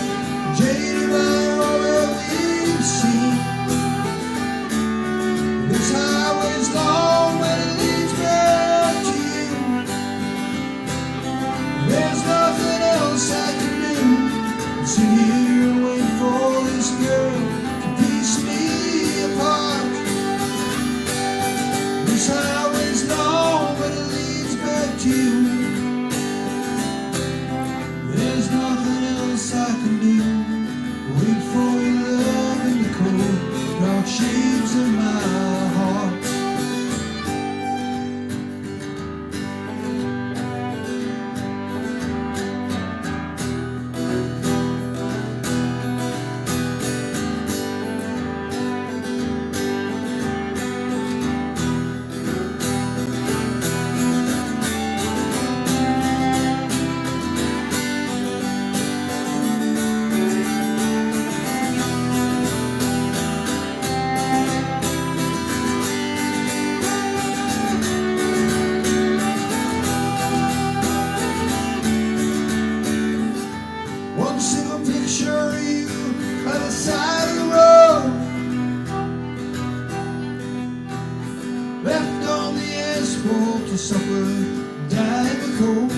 jaded by all that we've seen. This highway's long, but it leads back to you. There's nothing else I can do. Sit here and wait for this girl to piece me apart. This highway's long, but it leads back to you. There's nothing else I can do. Wait for your love in the cold dark shades of my heart. suffer, die in the cold.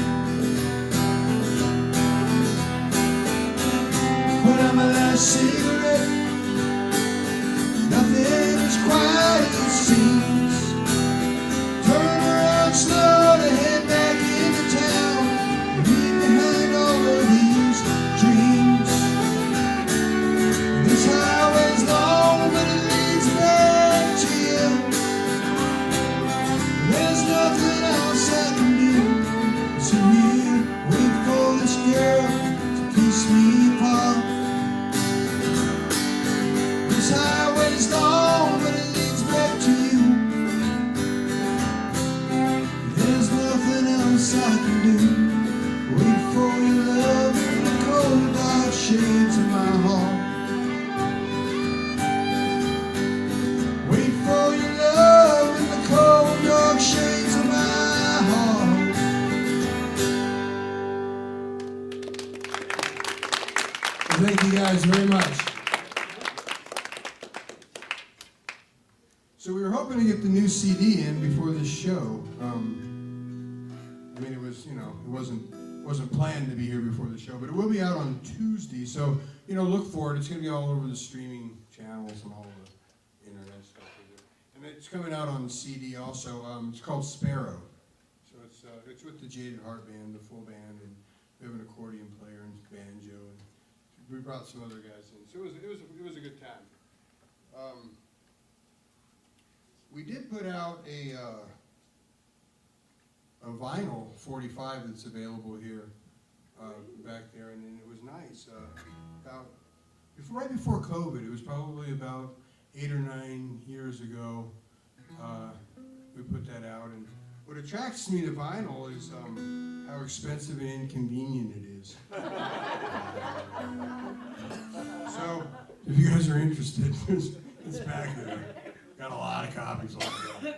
Put out my last cigarette. Nothing is quite as it seems. Turn around slow to head back into town and leave behind all of these dreams. This highway's long, but it leads back to you. There's nothing else I can do. So here, wait for this girl to piece me apart. This highway's long, but it leads back to you. There's nothing else I can do. Wait for your love in the cold dark shades of my heart. Wait for your love in the cold dark shades of my heart. Well, thank you guys very much. So we were hoping to get the new CD in before this show. I mean, it was, you know, it wasn't planned to be here before the show, but it will be out on Tuesday. So, you know, look for it. It's going to be all over the streaming channels and all the internet stuff. And it's coming out on CD also. It's called Sparrow. So it's with the Jaded Heart Band, the full band, and we have an accordion player and banjo, and we brought some other guys in. So it was a good time. We did put out a vinyl 45 that's available here back there, and it was nice. Right before COVID, it was probably about 8 or 9 years ago. We put that out, and what attracts me to vinyl is how expensive and inconvenient it is. So, if you guys are interested, it's back there. Got a lot of copies of it.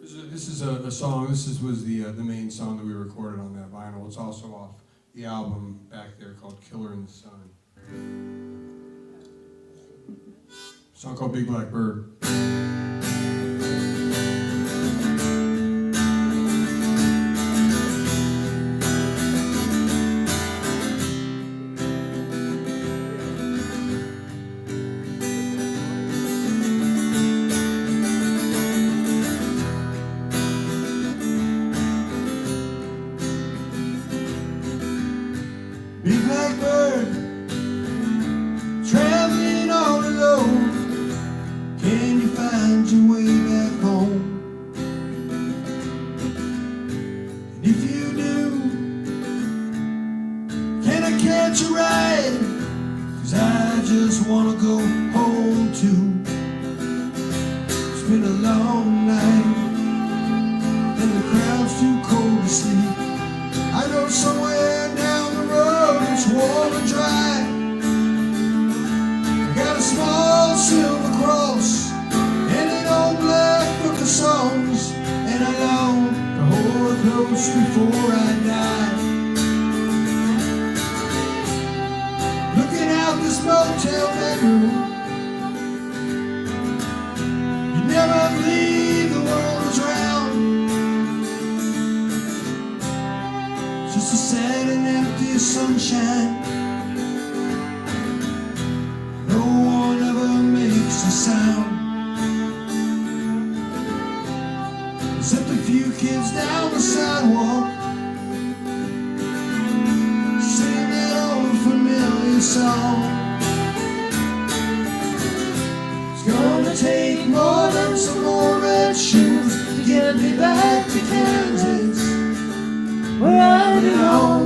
This is a song. This was the main song that we recorded on that vinyl. It's also off the album back there called "Killer in the Sun." A song called "Big Black Bird." Big black bird, traveling all alone. Can you find your way back home? And if you do, can I catch a ride? 'Cause I just wanna go home too. It's been a long night, and the crowd's too cold to sleep. I know somewhere down the road it's warm and dry. I got a small silver cross and an old black book of songs, and I long to hold her close before I die. Looking out this motel bedroom, you never believe the world was round. Just a sad and empty sunshine. No one ever makes a sound, except a few kids down the sidewalk sing that old familiar song. It's gonna take more than some more red shoes to get me back to Kansas, where I belong.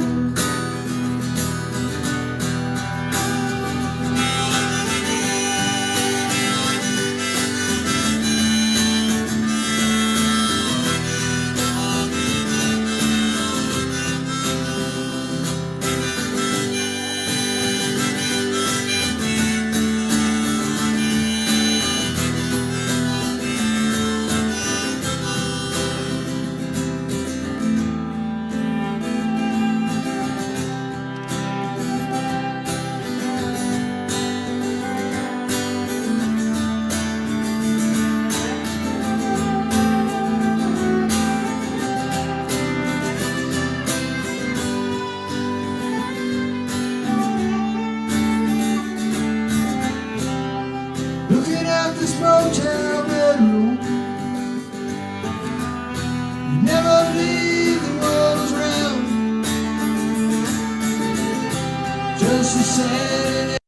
just as sad.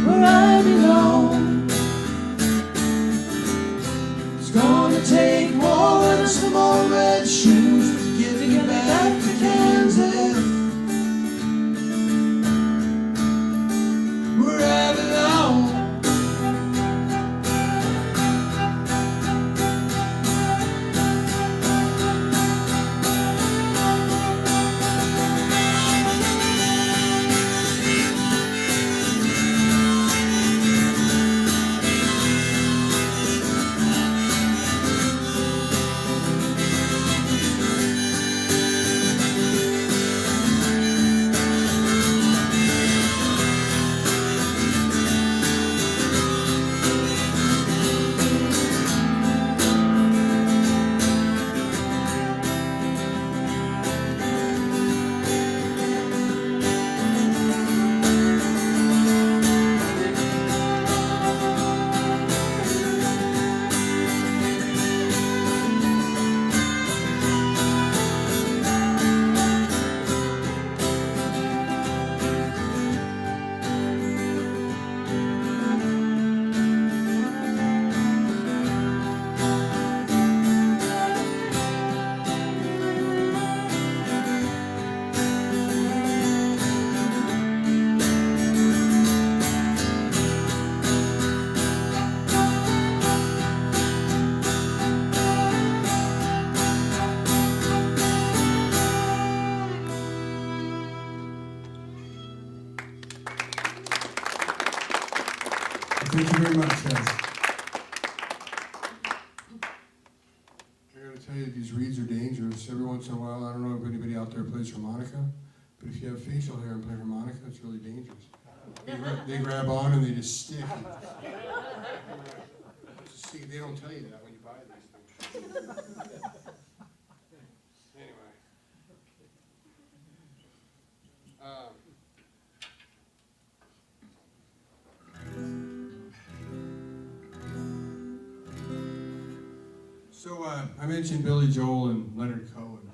Where I belong. It's gonna take more than some more red shoes to get me back to Kansas. Where I belong. Thank you very much, guys. I gotta tell you, these reeds are dangerous. Every once in a while, I don't know if anybody out there plays harmonica, but if you have facial hair and play harmonica, it's really dangerous. They grab on and they just stick. See, they don't tell you that when you buy these things. Anyway. So I mentioned Billy Joel and Leonard Cohen.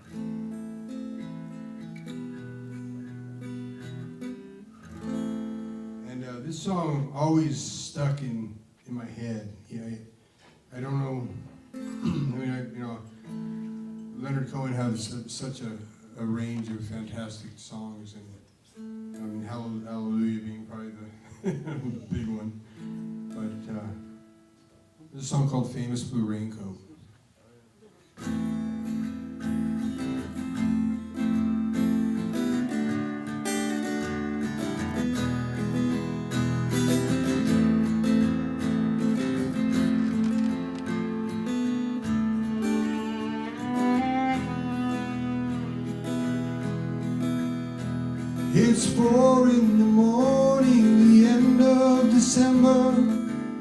And this song always stuck in my head. Yeah, I don't know. I mean, Leonard Cohen has such a range of fantastic songs, and I mean, Hallelujah being probably the big one. But there's a song called Famous Blue Raincoat. It's 4 in the morning, the end of December.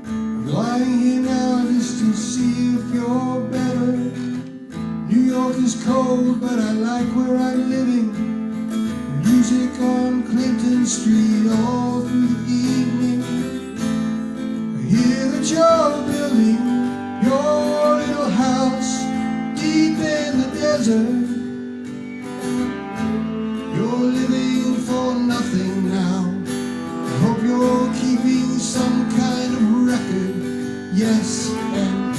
I'm lying here now just to see if you're better. New York is cold, but I like where I'm living. Music on Clinton Street all through the evening. I hear that you're building your little house deep in the desert. You're living for nothing now. I hope you're keeping some kind of record. Yes, and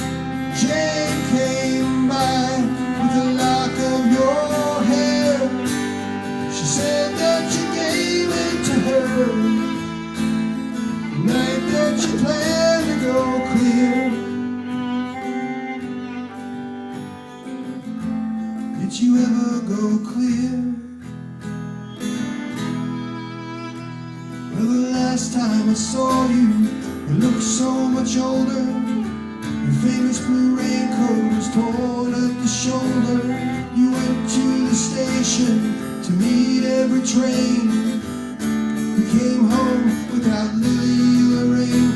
Jane came by with a lock of your hair. She said that you gave it to her the night that you planned to go clear. Did you ever go clear? Well, the last time I saw you, you looked so much older. Your famous blue raincoat was torn at the shoulder. You went to the station to meet every train. You came home without Lily Lorraine.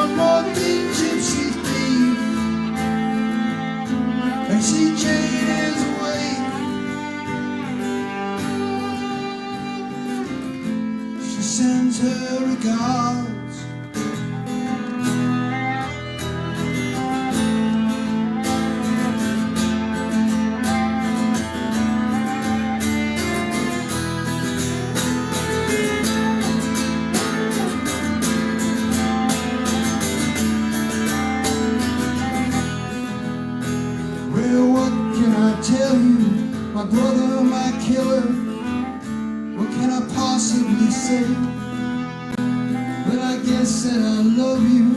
one more thing, gypsy thief. I see Jane is awake. She sends her regards. Tell you, my brother, my killer, what can I possibly say? But I guess that I love you,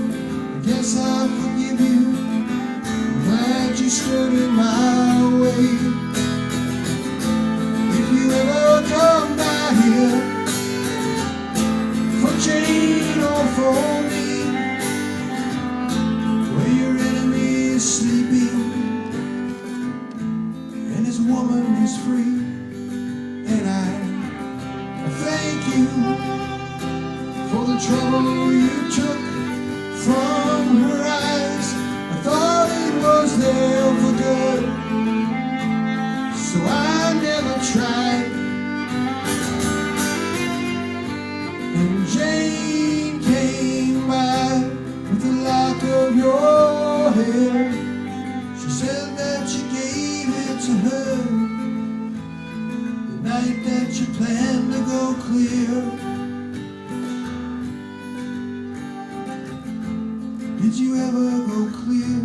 I guess I forgive you. I'm glad you stood in my way. If you ever come by here for Jane or for me, where your enemy is sleeping, woman is free, and I thank you for the trouble you took from her eyes. I thought it was there for good, so I never tried. And Jane came by with the lock of your hair. She said that you gave it to her the night that you planned to go clear. Did you ever go clear?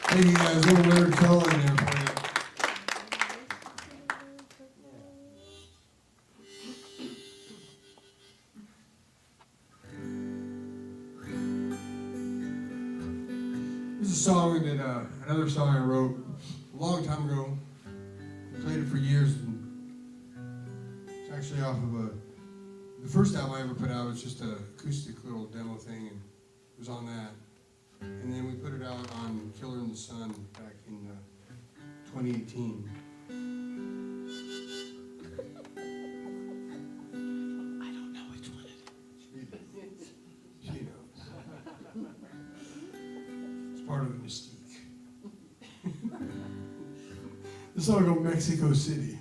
Thank you guys, a little lyric color in there for you. This is a song that, another song I wrote a long time ago. I played it for years. And it's actually off of the first album I ever put out was just an acoustic little demo thing, and it was on that. And then we put it out on Killer in the Sun back in 2018. I don't know which one it is. She knows. It's part of the mystique. This song called Mexico City.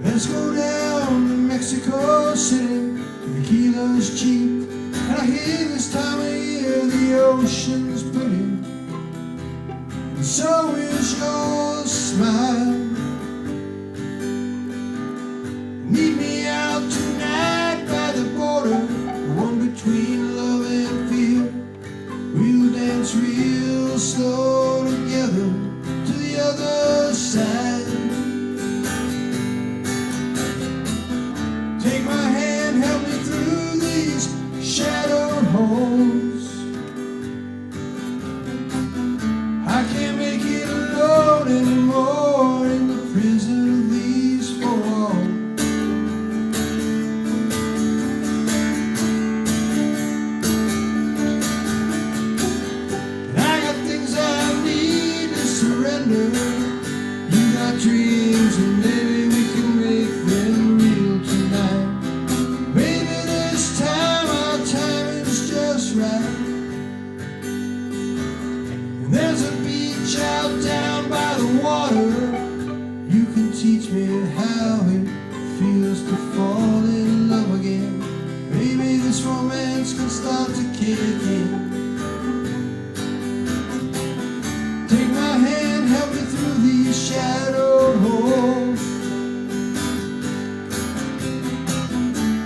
Let's go down to Mexico City. Tequila's cheap, and I hear this time of year the ocean's pretty, and so is your smile. Meet me out tonight by the border, the one between between love and fear. We'll dance real slow together to the other side. Take my hand, help me through these shadowed halls. I can't make it alone anymore in the prison of these four walls. And I got things I need to surrender. You got dreams and maybe we can make them real tonight. Maybe this time our timing's just right. And there's a beach out down by the water. You can teach me how it feels to fall in love again. Maybe this romance can start to kick in. Take my hand, help me through these shadowed halls.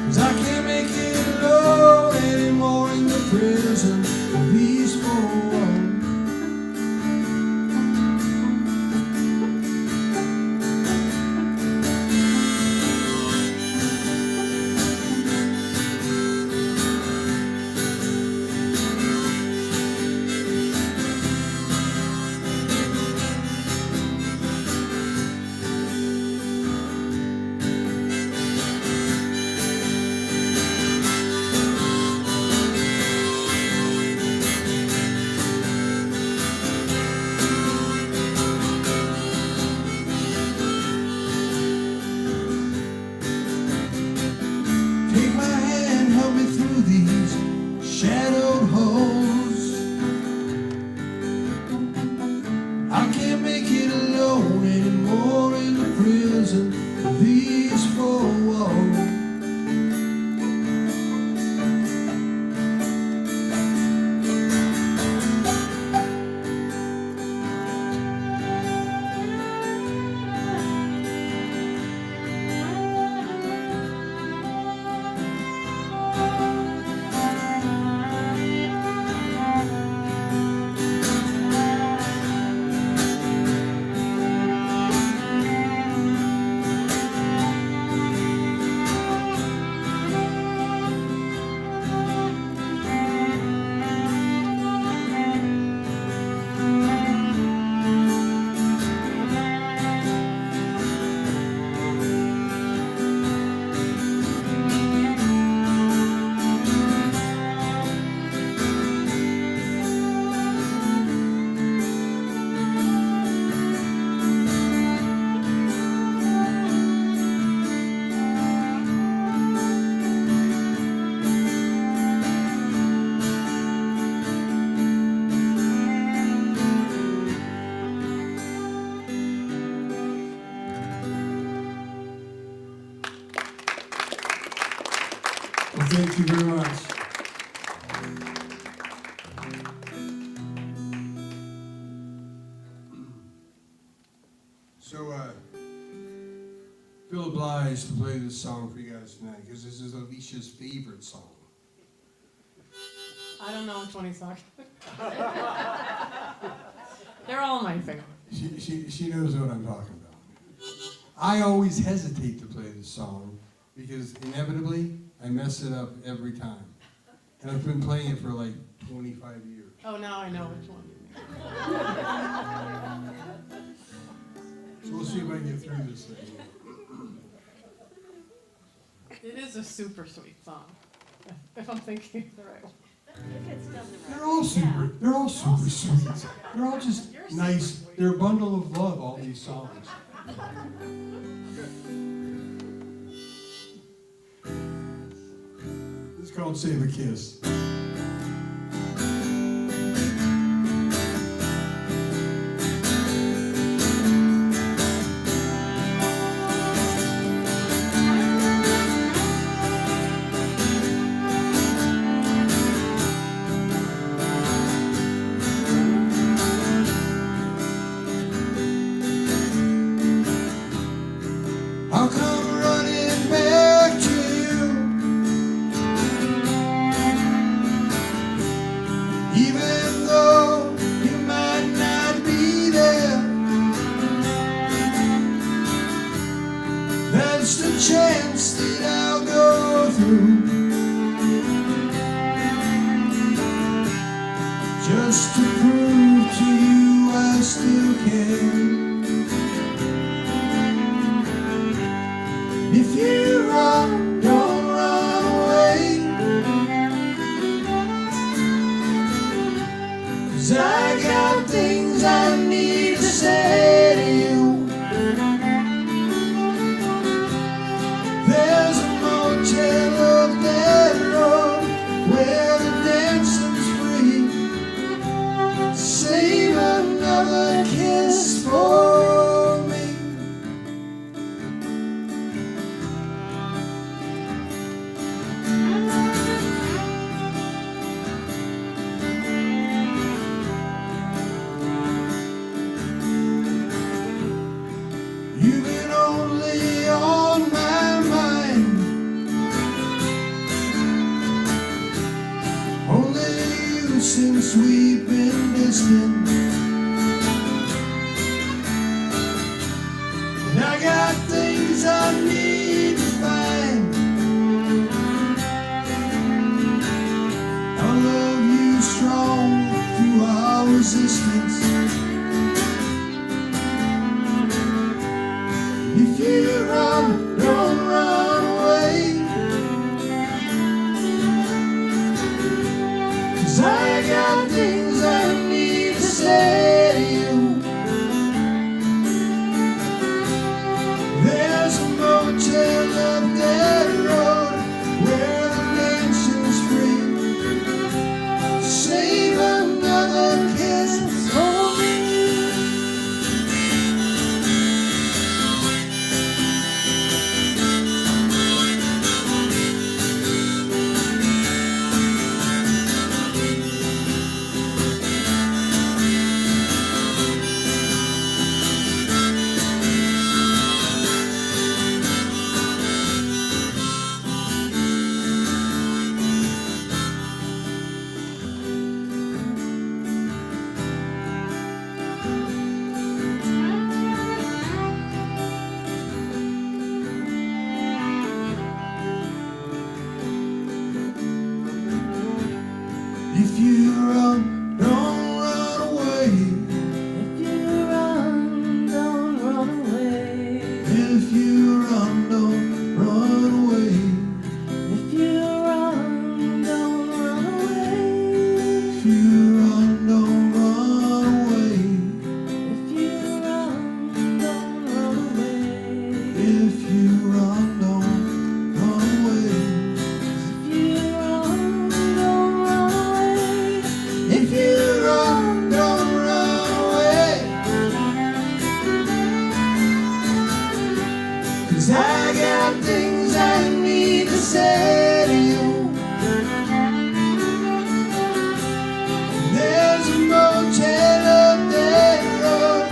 'Cause I can't make it alone anymore in the prison of these four walls. Take my hand, help me through these shadowed halls. I can't make it alone anymore in the prison of these four walls. Well, thank you very much. So, Phil obliged to play this song for you guys tonight because this is Alicia's favorite song. I don't know which one he's talking about. They're all my favorite. She knows what I'm talking about. I always hesitate to play this song because inevitably I mess it up every time. And I've been playing it for like 25 years. Oh, now I know which one you mean. So we'll see if I can get through this thing. It is a super sweet song, if I'm thinking the right one. They're all super sweet. They're all just nice. They're a bundle of love, all these songs. This is called Save a Kiss. I'll come running back to you. just to prove to you I still care. If you run, don't run away, 'cause I got things I need to say to you. There's a motel up that road where the dancing's free. Save another kiss for me. You've been only on my mind, only you since we've been distant. And I got things I need to find. I'll love you strong through our resistance. If you run, don't run away, 'cause I got things I need to say to you. There's a motel up that road where the dancing's free. Save another kiss for me. If you run, don't run away. If you run, don't run away. If you run, don't run away. If you run, don't run away. If you run, don't run away. If you run, don't run away. If you run, don't run away. If you run, don't run away. If you run, don't run away. 'Cause I got things I need to say to you. There's a motel up that road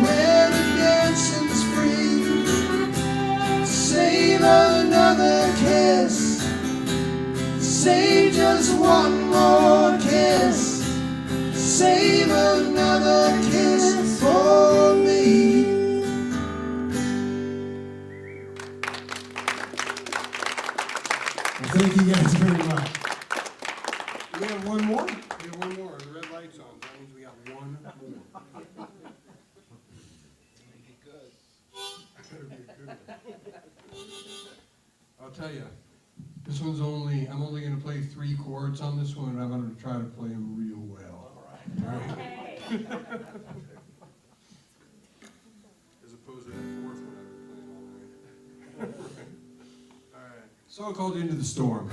where the dancing's free. Save another kiss. Save just one more kiss. Save another kiss for me. Well, thank you guys very much. We have one more? We have one more. The red light's on. That means we got one more. Make it good. Better be a good one. I'll tell you, this one's I'm only going to play 3 chords on this one, and I'm going to try to play them real well. All right. As opposed to that 4th one I've been playing all night. All right. Song called Into the Storm.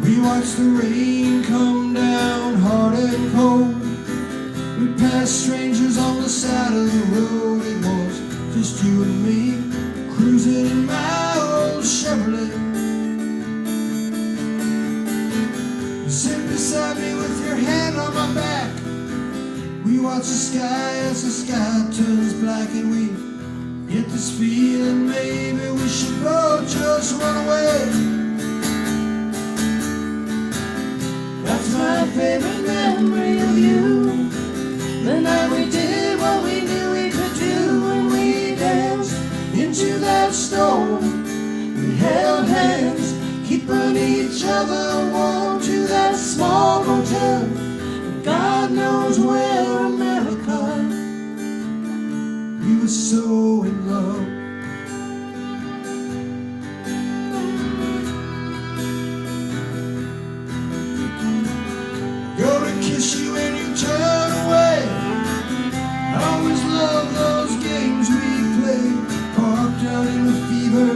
We watched the rain come down hard and cold. We passed strangers on the side of the road. It was just you and me, cruising in my old Chevrolet. Simply watch the sky as the sky turns black, and we get this feeling maybe we should both just run away. That's my favorite memory of you. The night we did what we knew we could do, and we danced into that storm. We held hands, keeping each other warm to that small motel. God knows where, America. We were so in love. Go to kiss you and you turn away. I always loved those games we played. Parked out in the fever,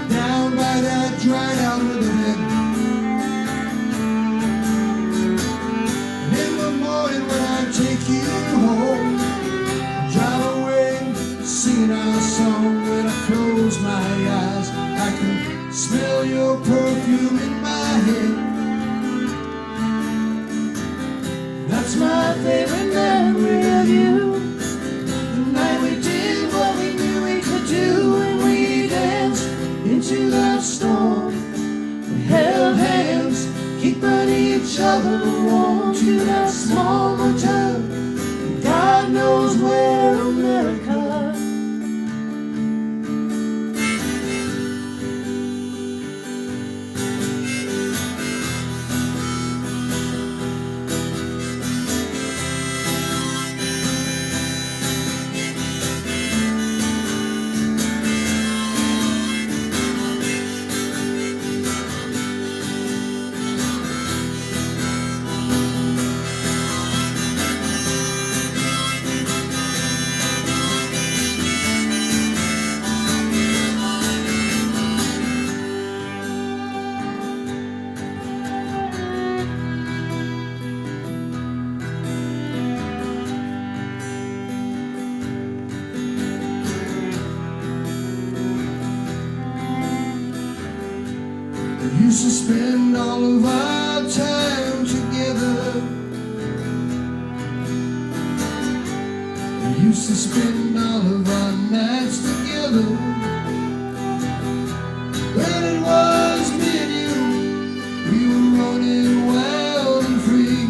down by that dried out riverbed. And in the morning when I take you home, drive away singing our song. When I close my eyes, I can smell your perfume in my head. That's my favorite memory of you. The night we did what we knew we could do, and we danced into that storm. We held hands, keeping each other warm to that small motel. God knows where, America. We used to spend all of our time together. We used to spend all of our nights together. When it was me and you, we were running wild and free.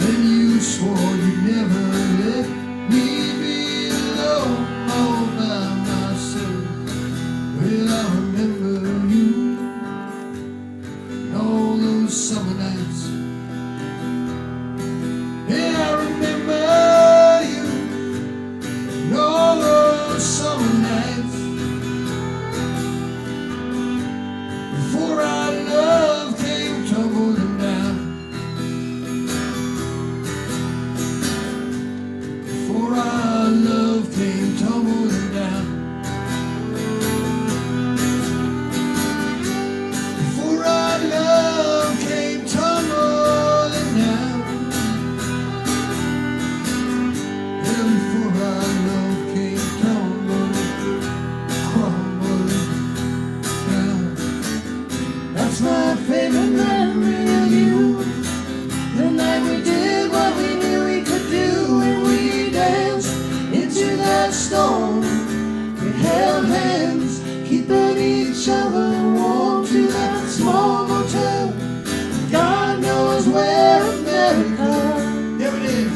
And you swore you'd never let me be alone all by myself. Well, I remember you and all those summer nights. Yeah, I remember you and all those summer nights. Before our love came tumbling down. Before our love came tumbling down. Before our love came tumbling down. Yeah, before our love came crumbling down. That's my favorite memory of you. The night we did what we knew we could do, and we danced into that storm. We held hands, keeping each other warm to that small motel. God knows where, America. Yeah, we did.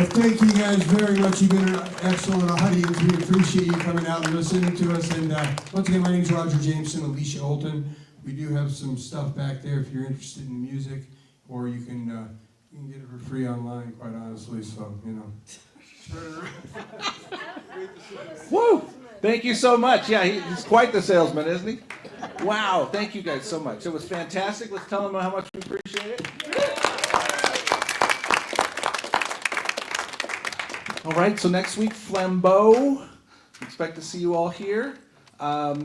Well, thank you guys very much. You've been an excellent audience. We appreciate you coming out and listening to us. And once again, my name is Roger Jameson, Alicia Ultan. We do have some stuff back there if you're interested in music, or you can get it for free online, quite honestly. So, you know. Woo! Thank you so much. Yeah, he's quite the salesman, isn't he? Wow, thank you guys so much. It was fantastic. Let's tell him how much we appreciate it. All right, so next week, Flambeau. Expect to see you all here. A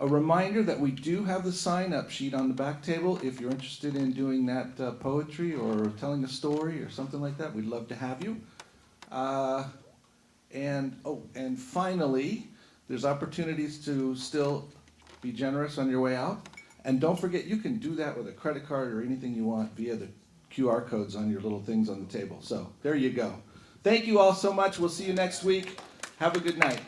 reminder that we do have the sign-up sheet on the back table. If you're interested in doing that poetry or telling a story or something like that, we'd love to have you. And finally, there's opportunities to still be generous on your way out. And don't forget, you can do that with a credit card or anything you want via the QR codes on your little things on the table. So there you go. Thank you all so much. We'll see you next week. Have a good night.